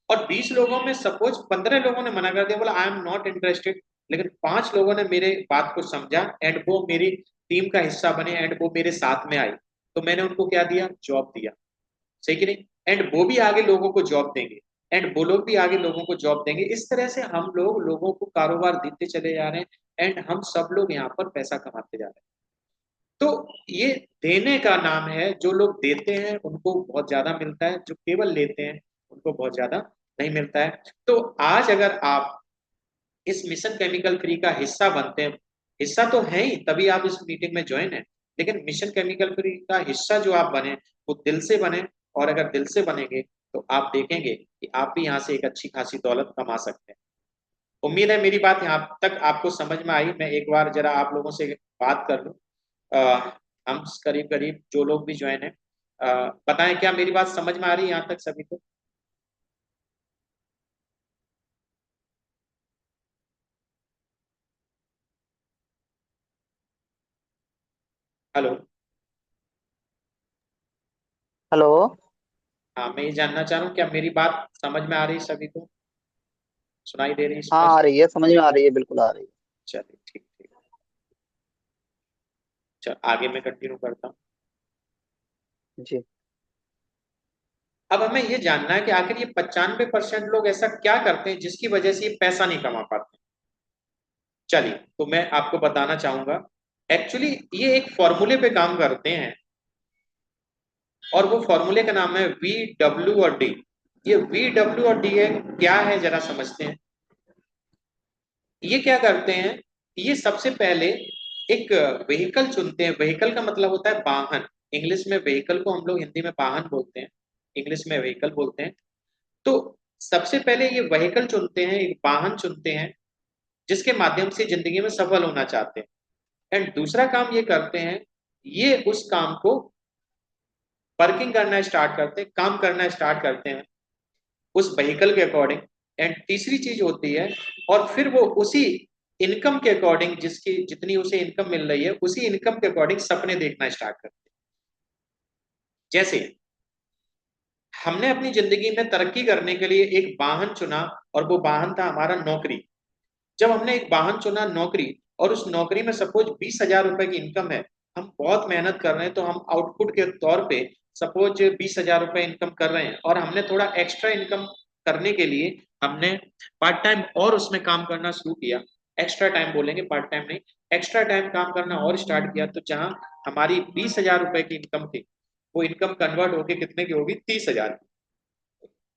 और 20 लोगों में सपोज 15 लोगों ने मना कर दिया, बोला आई एम नॉट इंटरेस्टेड। लेकिन 5 लोगों ने मेरे बात को समझा एंड वो मेरी टीम का हिस्सा बने एंड वो मेरे साथ में आए। तो मैंने उनको क्या दिया? जॉब दिया। सही कि नहीं? एंड वो भी आगे लोगों को जॉब देंगे, एंड वो लोग भी आगे लोगों को जॉब देंगे। इस तरह से हम लोग लोगों को कारोबार देते चले जा रहे हैं एंड हम सब लोग यहाँ पर पैसा कमाते जा रहे हैं। तो ये देने का नाम है। जो लोग देते हैं उनको बहुत ज्यादा मिलता है, जो केवल लेते हैं उनको बहुत ज्यादा नहीं मिलता है। तो आज अगर आप इस मिशन केमिकल फ्री का हिस्सा बनते हैं, हिस्सा तो है ही तभी आप इस मीटिंग में ज्वाइन है, लेकिन मिशन केमिकल फ्री का हिस्सा जो आप बने वो दिल से बने। और अगर दिल से बनेंगे तो आप देखेंगे कि आप भी यहाँ से एक अच्छी खासी दौलत कमा सकते हैं। उम्मीद है मेरी बात यहाँ तक आपको समझ में आई। मैं एक बार जरा आप लोगों से बात कर लूँ। हम करीब करीब जो लोग भी ज्वाइन है, बताएं क्या मेरी बात समझ में आ रही है यहाँ तक सभी को? हेलो। हेलो। हाँ, मैं ये जानना चाह रहा हूँ क्या मेरी बात समझ में आ रही है सभी को? सुनाई दे रही है हाँ आ स्पष्ट? रही है, समझ में आ रही है, बिल्कुल आ रही है। चलिए ठीक ठीक। चल आगे मैं कंटिन्यू करता हूँ। जी। अब हमें ये जानना है कि आखिर ये 95% लोग ऐसा क्या करते हैं जिसकी वजह से ये पैसा नहीं कमा पाते। चलिए तो मैं आपको बताना चाहूंगा। एक्चुअली ये एक फॉर्मूले पे काम करते हैं। और वो फॉर्मूले का नाम है VW और D। ये VW और D है, क्या है जरा समझते हैं। ये क्या करते हैं, ये सबसे पहले एक व्हीकल चुनते हैं। व्हीकल का मतलब होता है वाहन। इंग्लिश में व्हीकल को हम लोग हिंदी में वाहन बोलते हैं, इंग्लिश में व्हीकल बोलते हैं। तो सबसे पहले ये व्हीकल चुनते हैं, एक वाहन चुनते हैं जिसके माध्यम से जिंदगी में सफल होना चाहते हैं। एंड दूसरा काम ये करते हैं, ये उस काम को वर्किंग करना स्टार्ट करते हैं, काम करना स्टार्ट करते हैं उस व्हीकल के अकॉर्डिंग। एंड तीसरी चीज होती है, और फिर वो उसी इनकम के अकॉर्डिंग, जिसकी जितनी उसे इनकम मिल रही है उसी इनकम के अकॉर्डिंग सपने देखना स्टार्ट करते हैं। जैसे हमने अपनी जिंदगी में तरक्की करने के लिए एक वाहन चुना, और वो वाहन था हमारा नौकरी। जब हमने एक वाहन चुना नौकरी, और उस नौकरी में सपोज 20,000 रुपए की इनकम है, हम बहुत मेहनत कर रहे हैं, तो हम आउटपुट के तौर पे सपोज 20,000 रुपए इनकम कर रहे हैं, और हमने थोड़ा एक्स्ट्रा इनकम करने के लिए हमने पार्ट टाइम और उसमें काम करना शुरू किया। एक्स्ट्रा टाइम बोलेंगे, पार्ट टाइम नहीं, एक्स्ट्रा टाइम काम करना और स्टार्ट किया। तो जहां हमारी 20,000 रुपए की इनकम थी, वो इनकम कन्वर्ट होके कितने की होगी, 30,000।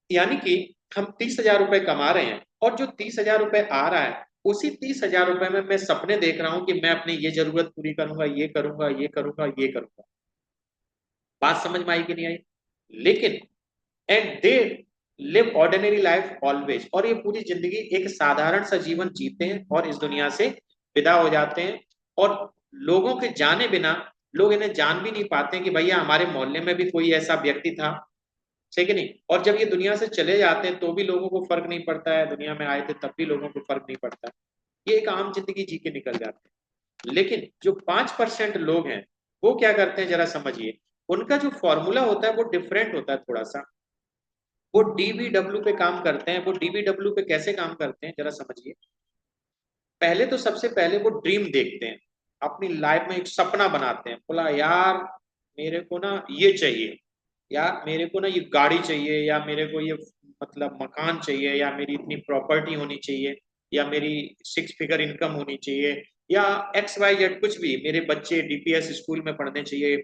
यानी कि हम 30,000 रुपए कमा रहे हैं, और जो 30,000 रुपए आ रहा है, उसी 30,000 रुपए में मैं सपने देख रहा हूं कि मैं अपनी ये जरूरत पूरी करूंगा, ये करूंगा, ये करूंगा, ये करूंगा। बात समझ में आई कि नहीं आई? लेकिन and they live ordinary life always, और ये पूरी जिंदगी एक साधारण सा जीवन जीते हैं और इस दुनिया से विदा हो जाते हैं। और लोगों के जाने बिना लोग इन्हें जान भी नहीं पाते कि भैया हमारे मोहल्ले में भी कोई ऐसा व्यक्ति था, सही कि नहीं। और जब ये दुनिया से चले जाते हैं तो भी लोगों को फर्क नहीं पड़ता है, दुनिया में आए थे तब भी लोगों को फर्क नहीं पड़ता है। ये एक आम जिंदगी जी के निकल जाते हैं। लेकिन जो 5% लोग हैं, वो क्या करते हैं जरा समझिए। उनका जो फॉर्मूला होता है वो डिफरेंट होता है थोड़ा सा। वो DBW पे काम करते हैं। वो DBW पे कैसे काम करते हैं जरा समझिए। पहले तो सबसे पहले वो ड्रीम देखते हैं, अपनी लाइफ में एक सपना बनाते हैं। बोला यार मेरे को ना ये चाहिए, यार मेरे को ना ये गाड़ी चाहिए, या मेरे को ये मतलब मकान चाहिए, या मेरी इतनी प्रॉपर्टी होनी चाहिए, या मेरी 6 फिगर इनकम होनी चाहिए, या XYZ कुछ भी, मेरे बच्चे DPS स्कूल में पढ़ने चाहिए,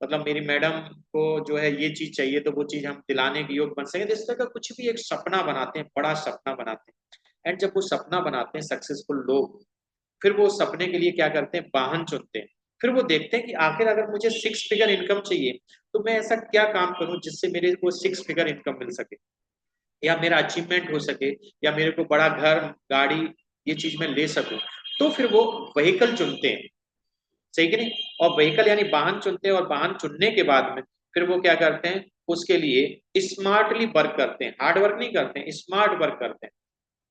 मतलब मेरी मैडम को जो है ये चीज चाहिए, तो वो चीज हम दिलाने के योग बन सके। तो इस तरह का कुछ भी एक सपना बनाते हैं, बड़ा सपना बनाते हैं। एंड जब वो सपना बनाते हैं सक्सेसफुल लोग, फिर वो सपने के लिए क्या करते हैं, वाहन चुनते हैं। फिर वो देखते हैं कि आखिर अगर मुझे 6 फिगर इनकम चाहिए, तो मैं ऐसा क्या काम करूं जिससे मेरे को 6 फिगर इनकम मिल सके, या मेरा अचीवमेंट हो सके, या मेरे को बड़ा घर गाड़ी ये चीज मैं ले सकूं। तो फिर वो व्हीकल चुनते हैं, सही कि नहीं। और व्हीकल यानी वाहन चुनते हैं, और वाहन चुनने के बाद में फिर वो क्या करते हैं, उसके लिए स्मार्टली वर्क करते हैं, हार्ड वर्क नहीं करते हैं, स्मार्ट वर्क करते हैं,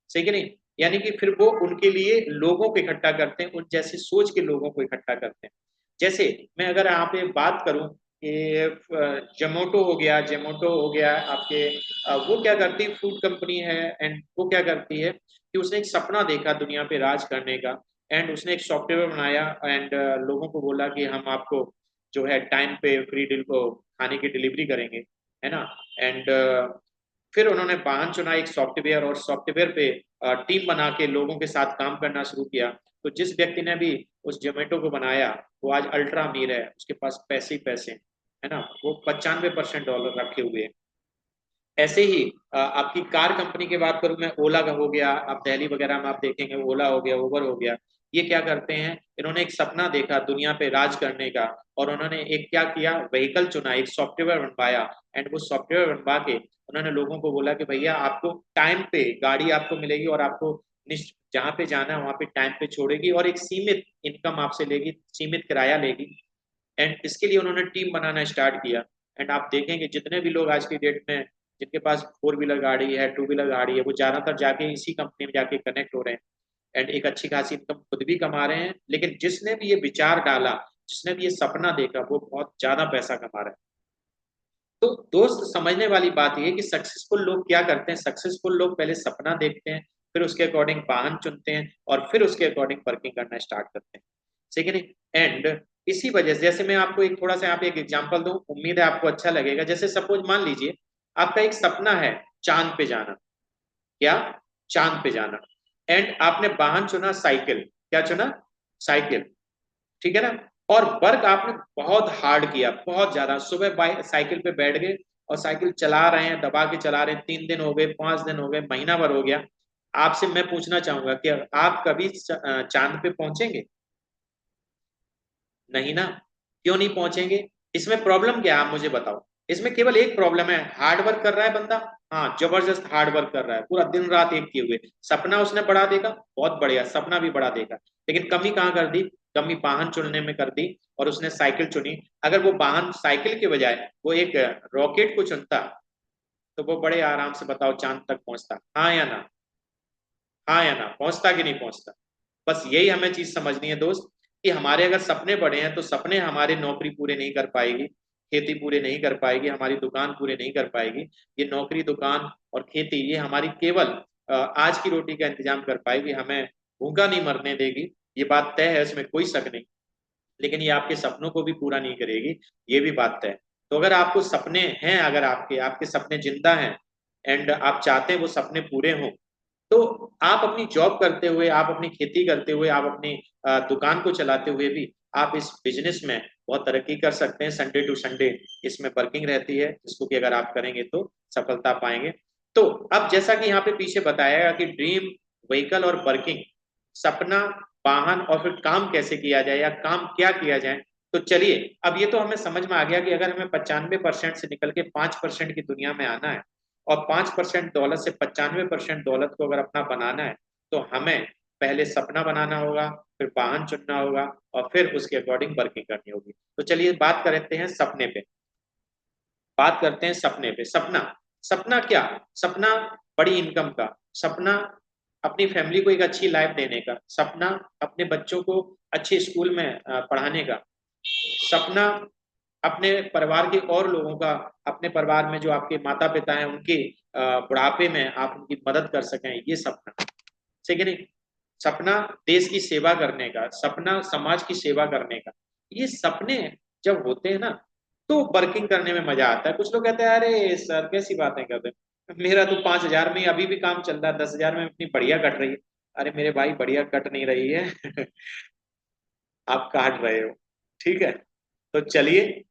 सही कि नहीं। यानी कि फिर वो उनके लिए लोगों को इकट्ठा करते हैं, उन जैसे सोच के लोगों को इकट्ठा करते हैं। जैसे मैं अगर यहाँ पे बात करूं कि जोमोटो हो गया, जोमोटो हो गया आपके, वो क्या करती है, फूड कंपनी है। एंड वो क्या करती है कि उसने एक सपना देखा दुनिया पे राज करने का। एंड उसने एक सॉफ्टवेयर बनाया, एंड लोगों को बोला कि हम आपको जो है टाइम पे फ्री डिल को खाने की डिलीवरी करेंगे, है ना। एंड फिर उन्होंने वाहन चुना एक सॉफ्टवेयर, और सॉफ्टवेयर पे टीम बना के लोगों के साथ काम करना शुरू किया। तो जिस व्यक्ति ने भी उस जोमेटो को बनाया, वो आज अल्ट्रा अमीर है, उसके पास पैसे ही पैसे हैं, है ना। वो 95% डॉलर रखे हुए हैं। ऐसे ही आपकी कार कंपनी की बात करूं मैं, ओला का हो गया, आप दिल्ली वगैरह में आप देखेंगे ओला हो गया, उबर हो गया। ये क्या करते हैं, इन्होंने एक सपना देखा दुनिया पे राज करने का, और उन्होंने एक क्या किया, व्हीकल चुना, एक सॉफ्टवेयर बनवाया। एंड वो सॉफ्टवेयर बनवा के उन्होंने लोगों को बोला कि भैया आपको टाइम पे गाड़ी आपको मिलेगी, और आपको जहाँ पे जाना है वहां पे टाइम पे छोड़ेगी, और एक सीमित इनकम आपसे लेगी, सीमित किराया लेगी। एंड इसके लिए उन्होंने टीम बनाना स्टार्ट किया। एंड आप देखेंगे जितने भी लोग आज की डेट में जिनके पास 4 व्हीलर गाड़ी है, 2 व्हीलर गाड़ी है, वो ज्यादातर जाके इसी कंपनी में जाके कनेक्ट हो रहे हैं। एंड एक अच्छी खासी इनकम खुद भी कमा रहे हैं। लेकिन जिसने भी ये विचार डाला, जिसने भी ये सपना देखा, वो बहुत ज्यादा पैसा कमा रहा है। तो दोस्त समझने वाली बात ये है कि सक्सेसफुल लोग क्या करते हैं, सक्सेसफुल लोग पहले सपना देखते हैं, फिर उसके अकॉर्डिंग वाहन चुनते हैं, और फिर उसके अकॉर्डिंग वर्किंग करना स्टार्ट करते हैं, ठीक है नहीं। एंड इसी वजह से, जैसे मैं आपको एक थोड़ा सा यहाँ पे एक एग्जांपल दूं, उम्मीद है आपको अच्छा लगेगा। जैसे सपोज मान लीजिए आपका एक सपना है चांद पे जाना, क्या, चांद पे जाना। एंड आपने वाहन चुना साइकिल, क्या चुना, साइकिल, ठीक है ना। और वर्क आपने बहुत हार्ड किया, बहुत ज्यादा। सुबह बाइक साइकिल पे बैठ गए और साइकिल चला रहे हैं, दबा के चला रहे हैं, 3 दिन हो गए, 5 दिन हो गए, महीना भर हो गया। आपसे मैं पूछना चाहूंगा कि आप कभी चांद पे पहुंचेंगे? नहीं ना। क्यों नहीं पहुंचेंगे? इसमें प्रॉब्लम क्या है, आप मुझे बताओ। इसमें केवल एक प्रॉब्लम है, हार्ड वर्क कर रहा है बंदा। हाँ, जबरदस्त हार्ड वर्क कर रहा है, पूरा दिन रात एक किए हुए। सपना उसने बढ़ा देगा, बहुत बढ़िया, सपना भी बढ़ा देगा। लेकिन कमी कहाँ कर दी? कमी वाहन चुनने में कर दी। और उसने साइकिल चुनी। अगर वो वाहन साइकिल के बजाय वो एक रॉकेट को चुनता, तो वो बड़े आराम से, बताओ, चांद तक पहुंचता। हाँ या ना? हाँ या ना? पहुंचता कि नहीं पहुंचता? बस यही हमें चीज समझनी है दोस्त, कि हमारे अगर सपने बड़े हैं तो सपने हमारे नौकरी पूरे नहीं कर पाएगी, खेती पूरे नहीं कर पाएगी, हमारी दुकान पूरे नहीं कर पाएगी। ये नौकरी, दुकान और खेती, ये हमारी केवल आज की रोटी का इंतजाम कर पाएगी, हमें भूखा नहीं मरने देगी। ये बात तय है, इसमें कोई शक नहीं। लेकिन ये आपके सपनों को भी पूरा नहीं करेगी, ये भी बात तय है। तो अगर आपको सपने हैं, अगर आपके आपके सपने जिंदा हैं, एंड आप चाहते हैं वो सपने पूरे हों, तो आप अपनी जॉब करते हुए, आप अपनी खेती करते हुए, आप अपनी दुकान को चलाते हुए भी आप इस बिजनेस में बहुत तरक्की कर सकते हैं। संडे टू संडे इसमें वर्किंग रहती है, जिसको कि अगर आप करेंगे तो सफलता पाएंगे। तो अब जैसा कि यहाँ पे पीछे बताया गया कि ड्रीम, व्हीकल और वर्किंग, सपना, वाहन और फिर काम कैसे किया जाए या काम क्या किया जाए। तो चलिए, अब ये तो हमें समझ में आ गया कि अगर हमें 95% से निकल के 5% की दुनिया में आना है, और 5% दौलत से 95% दौलत को अगर अपना बनाना है, तो हमें पहले सपना बनाना होगा, फिर वाहन चुनना होगा, और फिर उसके अकॉर्डिंग वर्किंग करनी होगी। तो चलिए बात करते हैं सपने पे। बात करते हैं सपने पे। सपना, सपना क्या? सपना बड़ी इनकम का, सपना अपनी फैमिली को एक अच्छी लाइफ देने का, सपना अपने बच्चों को अच्छे स्कूल में पढ़ाने का, सपना अपने परिवार के और लोगों का, अपने परिवार में जो आपके माता पिता हैं उनके बुढ़ापे में आप उनकी मदद कर सकें, ये सपना। ठीक है नहीं? सपना देश की सेवा करने का, सपना समाज की सेवा करने का, ये सपने जब होते हैं ना, तो वर्किंग करने में मजा आता है। कुछ लोग कहते हैं अरे सर कैसी बातें करते हैं, मेरा तो 5,000 में ही अभी भी काम चल रहा है, 10,000 में इतनी बढ़िया कट रही है। अरे मेरे भाई, बढ़िया कट नहीं रही है आप काट रहे हो। ठीक है? तो चलिए,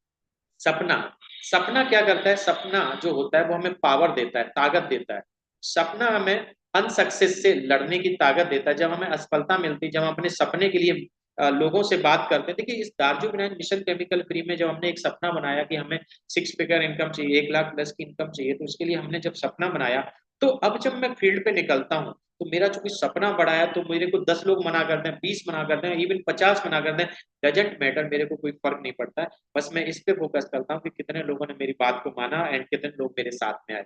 सपना, सपना क्या करता है? सपना जो होता है वो हमें पावर देता है, ताकत देता है। सपना हमें अनसक्सेस से लड़ने की ताकत देता है। जब हमें असफलता मिलती है, जब हम अपने सपने के लिए लोगों से बात करते हैं। देखिए, इस दार्जू विनायक मिशन केमिकल फ्री में जब हमने एक सपना बनाया कि हमें 6 फिगर इनकम चाहिए, 1 लाख प्लस की इनकम चाहिए, तो उसके लिए हमने जब सपना बनाया, तो अब जब मैं फील्ड पे निकलता हूँ, तो मेरा चूंकि सपना बड़ा है, तो मेरे को 10 लोग मना करते हैं, 20 मना करते हैं, इवन 50 मना करते हैं, डजेंट मैटर, मेरे को कोई फर्क नहीं पड़ता है। बस मैं इस पे फोकस करता हूँ कि कितने लोगों ने मेरी बात को माना एंड कितने लोग मेरे साथ में आए।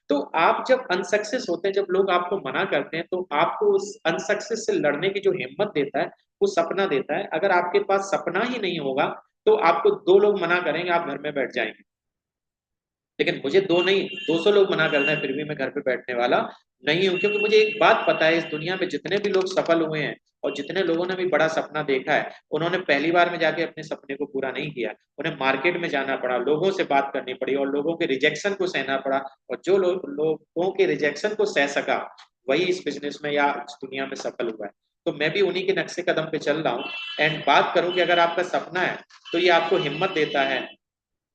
तो आप जब अनसक्सेस होते हैं, जब लोग आपको मना करते हैं, तो आपको उस अनसक्सेस से लड़ने की जो हिम्मत देता है, वो सपना देता है। अगर आपके पास सपना ही नहीं होगा, तो आपको 2 लोग मना करेंगे, आप घर में बैठ जाएंगे। लेकिन मुझे दो नहीं, 200 लोग मना करते हैं, फिर भी मैं घर पे बैठने वाला नहीं हूँ। क्योंकि मुझे एक बात पता है, इस दुनिया में जितने भी लोग सफल हुए हैं और जितने लोगों ने भी बड़ा सपना देखा है, उन्होंने पहली बार में जाके अपने सपने को पूरा नहीं किया। उन्हें मार्केट में जाना पड़ा, लोगों से बात करनी पड़ी, और लोगों के रिजेक्शन को सहना पड़ा। और जो लोगों के रिजेक्शन को सह सका, वही इस बिजनेस में या इस दुनिया में सफल हुआ है। तो मैं भी उन्हीं के नक्शे कदम पे चल रहा हूँ। एंड बात करूं कि अगर आपका सपना है, तो ये आपको हिम्मत देता है।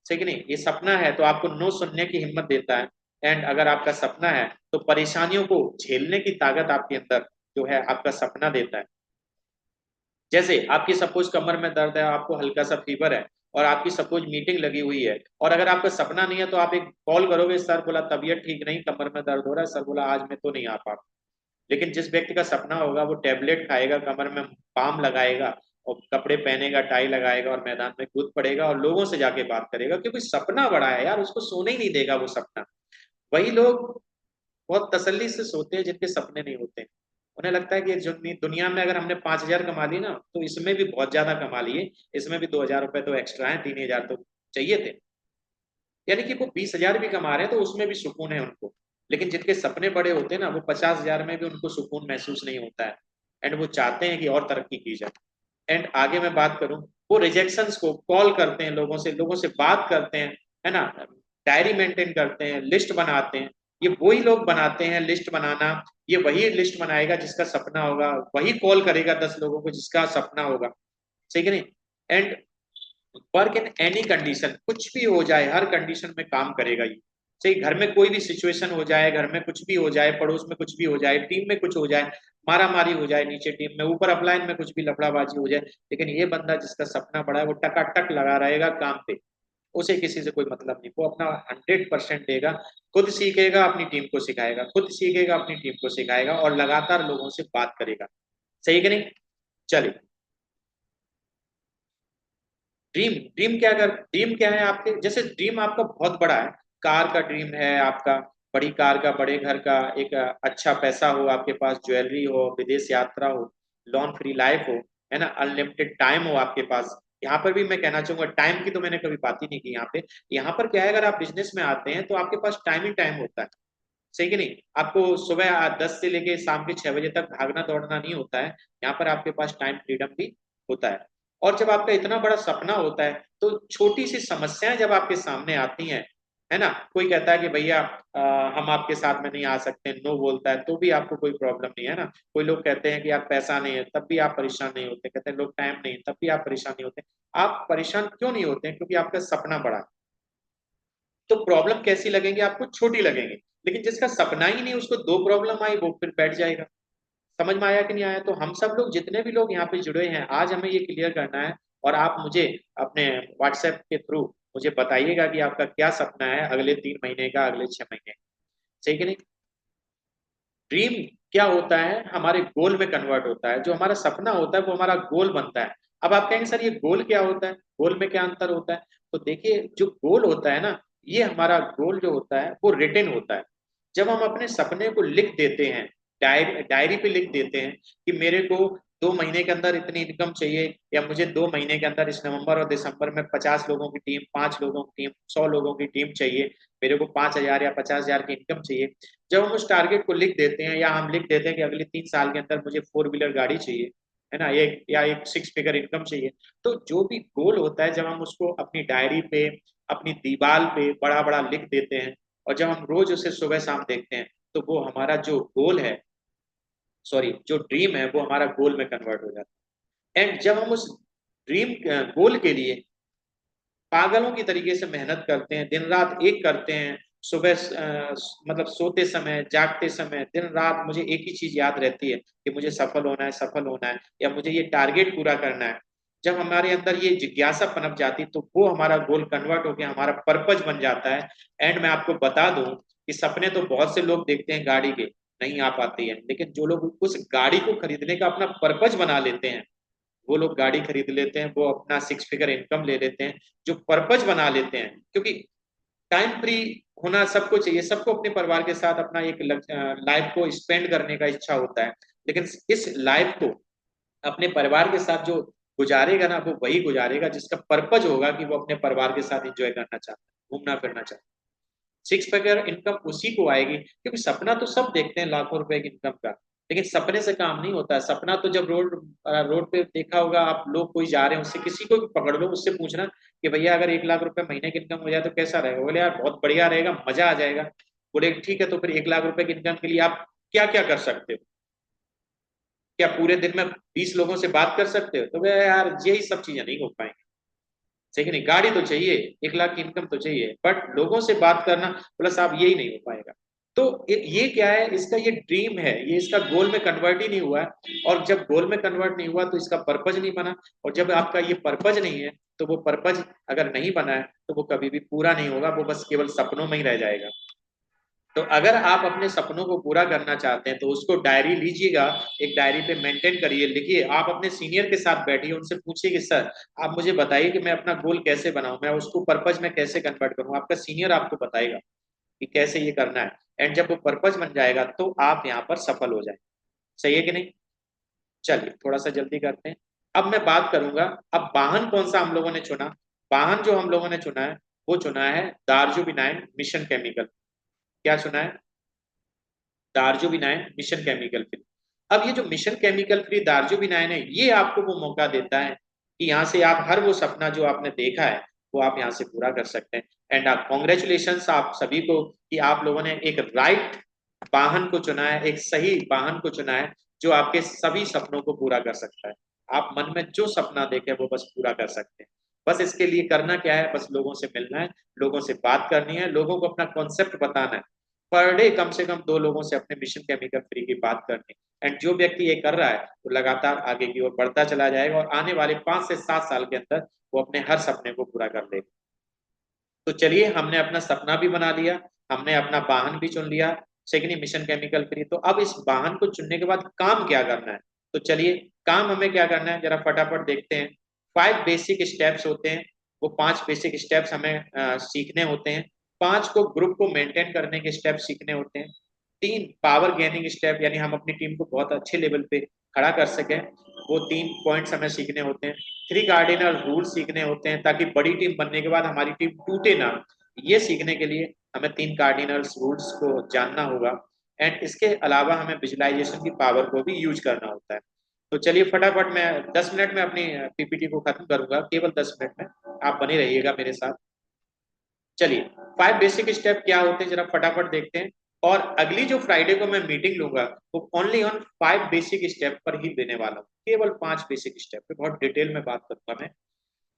ठीक नहीं? ये सपना है तो आपको नो सुनने की हिम्मत देता है। एंड अगर आपका सपना है, तो परेशानियों को झेलने की ताकत आपके अंदर जो है आपका सपना देता है। जैसे आपकी सपोज कमर में दर्द है, आपको हल्का सा फीवर है, और आपकी सपोज मीटिंग लगी हुई है, और अगर आपका सपना नहीं है, तो आप एक कॉल करोगे, सर बोला तबीयत ठीक नहीं, कमर में दर्द हो रहा है, सर बोला आज मैं तो नहीं आ पा। लेकिन जिस व्यक्ति का सपना होगा, वो टेबलेट खाएगा, कमर में पाम लगाएगा, और कपड़े पहनेगा, टाई लगाएगा, और मैदान में कूद पड़ेगा, और लोगों से जाके बात करेगा, क्योंकि सपना बड़ा है यार, उसको सोने ही नहीं देगा वो सपना। वही लोग बहुत तसल्ली से सोते हैं जिनके सपने नहीं होते। उन्हें लगता है कि जो दुनिया में अगर हमने 5,000 कमा ली ना, तो इसमें भी बहुत ज्यादा कमा लिए, इसमें भी 2,000 रुपए तो एक्स्ट्रा है, 3,000 तो चाहिए थे। यानी कि वो 20,000 भी कमा रहे हैं, तो उसमें भी सुकून है उनको। लेकिन जिनके सपने बड़े होते हैं ना, वो 50,000 में भी उनको सुकून महसूस नहीं होता है। एंड वो चाहते हैं कि और तरक्की की जाए। एंड आगे मैं बात करूं, वो रिजेक्शंस को कॉल करते हैं, लोगों से बात करते हैं, है ना, डायरी मेंटेन करते हैं, लिस्ट बनाते हैं। ये वही लोग बनाते हैं लिस्ट बनाना। ये वही लिस्ट बनाएगा जिसका सपना होगा, वही कॉल करेगा 10 लोगों को जिसका सपना होगा। ठीक है नहीं? And work in any condition, कुछ भी हो जाए हर कंडीशन में काम करेगा ये। सही, घर में कोई भी सिचुएशन हो जाए, घर में कुछ भी हो जाए, पड़ोस में कुछ भी हो जाए, टीम में कुछ हो जाए, मारा मारी हो जाए नीचे टीम में, ऊपर अपलाइन में कुछ भी लफड़ाबाजी हो जाए, लेकिन ये बंदा जिसका सपना बड़ा है वो टकाटक लगा रहेगा काम पे। उसे किसी से कोई मतलब नहीं, वो अपना 100% देगा। खुद सीखेगा, अपनी टीम को सिखाएगा, खुद सीखेगा, अपनी टीम को सिखाएगा, और लगातार लोगों से बात करेगा। सही कि नहीं? चलिए, ड्रीम क्या है आपके? जैसे ड्रीम आपका बहुत बड़ा है, कार का ड्रीम है आपका, बड़ी कार का, बड़े घर का, एक अच्छा पैसा हो आपके पास, ज्वेलरी हो, विदेश यात्रा हो, लॉन फ्री लाइफ हो, है ना, अनलिमिटेड टाइम हो आपके पास। यहाँ पर भी मैं कहना चाहूंगा, टाइम की तो मैंने कभी बात ही नहीं की यहाँ पे। यहाँ पर क्या है, अगर आप बिजनेस में आते हैं तो आपके पास टाइम ही टाइम होता है। सही कि नहीं? आपको सुबह 10 से लेके शाम के 6 बजे तक भागना दौड़ना नहीं होता है। यहाँ पर आपके पास टाइम फ्रीडम भी होता है। और जब आपका इतना बड़ा सपना होता है तो छोटी सी समस्याएं जब आपके सामने आती हैं, है ना, कोई कहता है कि भैया हम आपके साथ में नहीं आ सकते, नो बोलता है, तो भी आपको कोई प्रॉब्लम नहीं है ना। कोई लोग कहते हैं कि यार पैसा नहीं है, तब भी आप परेशान नहीं होते, कहते हैं लोग टाइम नहीं है, तब भी आप परेशान नहीं होते। आप परेशान क्यों नहीं होते हैं? क्योंकि आपका सपना बड़ा है। तो प्रॉब्लम कैसी लगेंगी आपको? छोटी लगेंगी। लेकिन जिसका सपना ही नहीं, उसको दो प्रॉब्लम आई, वो फिर बैठ जाएगा। समझ में आया कि नहीं आया? तो हम सब लोग जितने भी लोग यहाँ पे जुड़े हैं, आज हमें ये क्लियर करना है। और आप मुझे अपने व्हाट्सएप के थ्रू मुझे बताइएगा कि आपका क्या सपना है अगले 3 महीने का, अगले 6 महीने का। सही कि नहीं? ड्रीम क्या होता है? हमारे गोल में कन्वर्ट होता है। जो हमारा सपना होता है वो हमारा गोल बनता है। अब आप कहेंगे सर ये गोल क्या होता है, गोल में क्या अंतर होता है? तो देखिए, जो गोल होता है ना, ये हमारा गोल जो होता है वो रिटन होता है। जब हम अपने सपने को लिख देते हैं, डायरी डायरी पे लिख देते हैं कि मेरे को 2 महीने के अंदर इतनी इनकम चाहिए, या मुझे 2 महीने के अंदर इस नवंबर और दिसंबर में 50 लोगों की टीम, 5 लोगों की टीम, 100 लोगों की टीम चाहिए, मेरे को 5,000 या 50,000 की इनकम चाहिए। जब हम उस टारगेट को लिख देते हैं, या हम लिख देते हैं कि अगले 3 साल के अंदर मुझे 4 व्हीलर गाड़ी चाहिए, है ना, एक या एक 6 फिगर इनकम चाहिए, तो जो भी गोल होता है, जब हम उसको अपनी डायरी पे, अपनी दीवार पे बड़ा बड़ा लिख देते हैं, और जब हम रोज उसे सुबह शाम देखते हैं, तो वो हमारा जो गोल है, सॉरी, जो ड्रीम है, वो हमारा गोल में कन्वर्ट हो जाता है। एंड जब हम उस ड्रीम गोल के लिए पागलों की तरीके से मेहनत करते हैं, दिन रात एक करते हैं, सुबह मतलब सोते समय, जागते समय, दिन रात मुझे एक ही चीज याद रहती है कि मुझे सफल होना है, सफल होना है, या मुझे ये टारगेट पूरा करना है। जब हमारे अंदर ये जिज्ञासा पनप जाती, तो वो हमारा गोल कन्वर्ट होकर हमारा पर्पज बन जाता है। एंड मैं आपको बता दूं कि सपने तो बहुत से लोग देखते हैं गाड़ी के, नहीं आ पाती है, लेकिन जो लोग उस गाड़ी को खरीदने का अपना पर्पज बना लेते हैं, वो लोग गाड़ी खरीद लेते हैं, वो अपना 6 फिगर इनकम ले लेते हैं। जो पर्पज बना लेते हैं, क्योंकि टाइम फ्री होना सबको चाहिए, सबको अपने परिवार के साथ अपना एक लाइफ को स्पेंड करने का इच्छा होता है, लेकिन इस लाइफ को अपने परिवार के साथ जो गुजारेगा ना, वो वही गुजारेगा जिसका पर्पज होगा कि वो अपने परिवार के साथ एंजॉय करना चाहता है, घूमना फिरना चाहता है। 6 फिगर इनकम उसी को आएगी, क्योंकि सपना तो सब देखते हैं लाखों रुपए की इनकम का, लेकिन सपने से काम नहीं होता है। सपना तो जब रोड रोड पे देखा होगा आप, लोग कोई जा रहे हैं, उससे किसी को भी पकड़ लो, उससे पूछना कि भैया अगर 1 लाख रुपए महीने की इनकम हो जाए तो कैसा रहेगा? बोले यार बहुत बढ़िया रहेगा, मजा आ जाएगा। बोले ठीक है, तो फिर 1 लाख रुपए की इनकम के लिए आप क्या क्या कर सकते हो? क्या पूरे दिन में 20 लोगों से बात कर सकते हो? तो भैया यार यही सब चीजें नहीं हो पाएंगी। सही नहीं? गाड़ी तो चाहिए, 1 लाख की इनकम तो चाहिए, बट लोगों से बात करना प्लस आप, यही नहीं हो पाएगा। तो ये क्या है, इसका ये ड्रीम है, ये इसका गोल में कन्वर्ट ही नहीं हुआ है। और जब गोल में कन्वर्ट नहीं हुआ तो इसका पर्पज नहीं बना। और जब आपका ये पर्पज नहीं है, तो वो पर्पज अगर नहीं बना है तो वो कभी भी पूरा नहीं होगा, वो बस केवल सपनों में ही रह जाएगा। तो अगर आप अपने सपनों को पूरा करना चाहते हैं तो उसको डायरी लीजिएगा, एक डायरी पे मेंटेन करिए, लिखिए, आप अपने सीनियर के साथ बैठिए, उनसे पूछिए कि सर आप मुझे बताइए कि मैं अपना गोल कैसे बनाऊं, मैं उसको पर्पज में कैसे कन्वर्ट करूं। आपका सीनियर आपको बताएगा कि कैसे ये करना है। एंड जब वो पर्पज बन जाएगा तो आप यहाँ पर सफल हो जाए। सही है कि नहीं? चलिए थोड़ा सा जल्दी करते हैं। अब मैं बात करूंगा, अब वाहन कौन सा हम लोगों ने चुना। वाहन जो हम लोगों ने चुना है, वो चुना है दार्जू विनायन मिशन केमिकल। क्या चुना है? दार्जो विनायन मिशन केमिकल फ्री। अब ये जो मिशन केमिकल फ्री दार्जो विनायन है, ये आपको वो मौका देता है कि यहाँ से आप हर वो सपना जो आपने देखा है, वो आप यहाँ से पूरा कर सकते हैं। एंड आप कॉन्ग्रेचुलेशन आप सभी को कि आप लोगों ने एक राइट वाहन को चुना है, एक सही वाहन को चुना है, जो आपके सभी सपनों को पूरा कर सकता है। आप मन में जो सपना देखे वो बस पूरा कर सकते हैं। बस इसके लिए करना क्या है, बस लोगों से मिलना है, लोगों से बात करनी है, लोगों को अपना कॉन्सेप्ट बताना है। पर डे कम से कम 2 लोगों से अपने मिशन केमिकल फ्री की बात करनी है। एंड जो व्यक्ति ये कर रहा है वो लगातार आगे की ओर बढ़ता चला जाएगा और आने वाले 5 से 7 साल के अंदर वो अपने हर सपने को पूरा कर लेगा। तो चलिए, हमने अपना सपना भी बना लिया, हमने अपना वाहन भी चुन लिया, सेकंड मिशन केमिकल फ्री। तो अब इस वाहन को चुनने के बाद काम क्या करना है? तो चलिए, काम हमें क्या करना है जरा फटाफट देखते हैं। 5 बेसिक स्टेप्स होते हैं, वो 5 बेसिक स्टेप्स हमें सीखने होते हैं। 5 को ग्रुप को मेंटेन करने के स्टेप सीखने होते हैं। 3 पावर गेनिंग स्टेप, यानी हम अपनी टीम को बहुत अच्छे लेवल पे खड़ा कर सकें, वो 3 पॉइंट्स हमें सीखने होते हैं। 3 कार्डिनल रूल सीखने होते हैं ताकि बड़ी टीम बनने के बाद हमारी टीम टूटे ना। ये सीखने के लिए हमें 3 कार्डिनल्स रूल्स को जानना होगा। एंड इसके अलावा हमें विजुअलाइजेशन की पावर को भी यूज करना होता है। तो चलिए फटाफट, मैं 10 मिनट में अपनी पीपीटी को खत्म करूंगा, केवल 10 मिनट में। आप बने रहिएगा मेरे साथ। चलिए, 5 बेसिक स्टेप क्या होते हैं जरा फटाफट देखते हैं। और अगली जो फ्राइडे को मैं मीटिंग लूंगा वो ओनली ऑन 5 बेसिक स्टेप पर ही देने वाला हूँ, केवल 5 बेसिक स्टेप पे बहुत डिटेल में बात करूंगा मैं।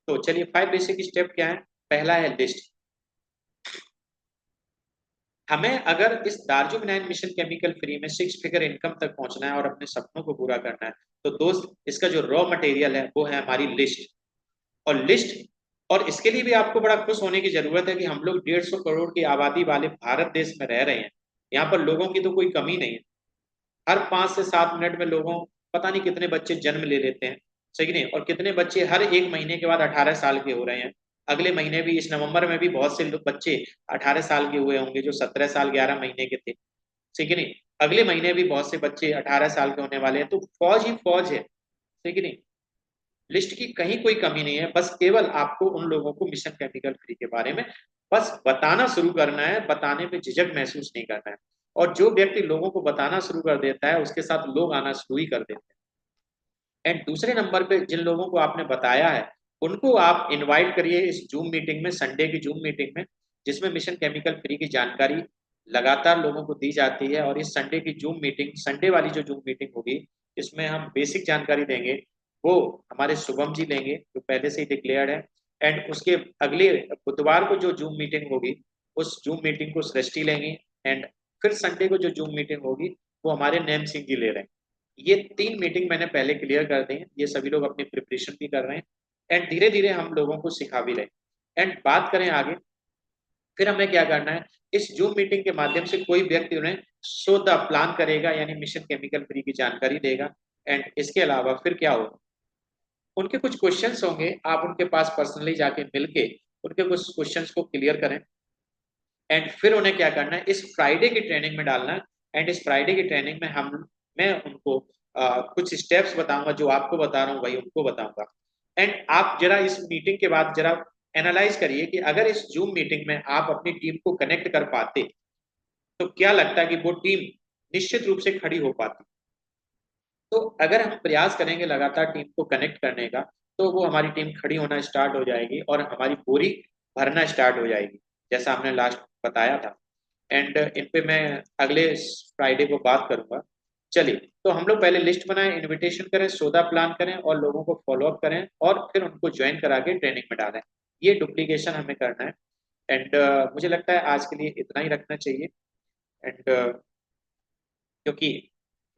तो चलिए, 5 बेसिक स्टेप क्या है? पहला है लिस्ट। हमें अगर इस दार्जिलिंग मिशन केमिकल फ्री में 6 फिगर इनकम तक पहुंचना है और अपने सपनों को पूरा करना है, तो दोस्त इसका जो रॉ मटेरियल है वो है हमारी लिस्ट। और लिस्ट, और इसके लिए भी आपको बड़ा खुश होने की जरूरत है कि हम लोग 150 करोड़ की आबादी वाले भारत देश में रह रहे हैं। यहाँ पर लोगों की तो कोई कमी नहीं है। हर 5 से 7 मिनट में लोगों, पता नहीं कितने बच्चे जन्म ले लेते हैं, सही नहीं? और कितने बच्चे हर एक महीने के बाद 18 साल के हो रहे हैं। अगले महीने भी, इस नवंबर में भी बहुत से बच्चे 18 साल के हुए होंगे जो 17 साल 11 महीने के थे, ठीक है नहीं? अगले महीने भी बहुत से बच्चे 18 साल के होने वाले हैं। तो फौज ही फौज है, ठीक है नहीं? लिस्ट की कहीं कोई कमी नहीं है। बस केवल आपको उन लोगों को मिशन केमिकल फ्री के बारे में बस बताना शुरू करना है, बताने पे झिझक महसूस नहीं करना है। और जो व्यक्ति लोगों को बताना शुरू कर देता है उसके साथ लोग आना शुरू ही कर देते हैं। एंड दूसरे नंबर पे, जिन लोगों को आपने बताया है उनको आप इनवाइट करिए इस जूम मीटिंग में, संडे की जूम मीटिंग में, जिसमें मिशन केमिकल फ्री की जानकारी लगातार लोगों को दी जाती है। और इस संडे की जूम मीटिंग, संडे वाली जो जूम मीटिंग होगी, इसमें हम बेसिक जानकारी देंगे, वो हमारे शुभम जी लेंगे जो पहले से ही डिक्लेयर्ड है। एंड उसके अगले बुधवार को जो जूम मीटिंग होगी, उस जूम मीटिंग को सृष्टि लेंगे। एंड फिर संडे को जो जूम मीटिंग होगी वो हमारे नैम सिंह जी ले रहे हैं। ये 3 मीटिंग मैंने पहले क्लियर कर दी हैं, ये सभी लोग अपनी प्रिपरेशन भी कर रहे हैं। एंड धीरे धीरे हम लोगों को सिखा भी रहे हैं। एंड बात करें आगे, फिर हमें क्या करना है? इस जूम मीटिंग के माध्यम से कोई व्यक्ति उन्हें शो द प्लान करेगा, यानी मिशन केमिकल फ्री की जानकारी देगा। एंड इसके अलावा फिर क्या होगा, उनके कुछ क्वेश्चंस होंगे, आप उनके पास पर्सनली जाके मिलके उनके कुछ क्वेश्चंस को क्लियर करें। एंड फिर उन्हें क्या करना है, इस फ्राइडे की ट्रेनिंग में डालना है। एंड इस फ्राइडे की ट्रेनिंग में मैं उनको कुछ स्टेप्स बताऊंगा, जो आपको बता रहा हूँ वही उनको बताऊंगा। एंड आप जरा इस मीटिंग के बाद जरा एनालाइज करिए कि अगर इस जूम मीटिंग में आप अपनी टीम को कनेक्ट कर पाते तो क्या लगता है कि वो टीम निश्चित रूप से खड़ी हो पाती। तो अगर हम प्रयास करेंगे लगातार टीम को कनेक्ट करने का, तो वो हमारी टीम खड़ी होना स्टार्ट हो जाएगी और हमारी बोरी भरना स्टार्ट हो जाएगी, जैसा हमने लास्ट बताया था। एंड इन पे मैं अगले फ्राइडे को बात करूंगा। चलिए, तो हम लोग पहले लिस्ट बनाएं, इनविटेशन करें, सौदा प्लान करें और लोगों को फॉलो अप करें और फिर उनको ज्वाइन करा के ट्रेनिंग में डालें। ये डुप्लीकेशन हमें करना है। एंड मुझे लगता है आज के लिए इतना ही रखना चाहिए। एंड क्योंकि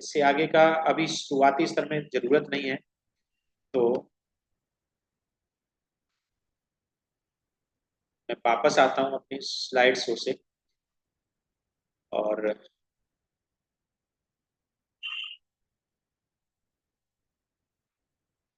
इससे आगे का अभी शुरुआती स्तर में जरूरत नहीं है। तो मैं वापस आता हूँ अपनी स्लाइड शो से। और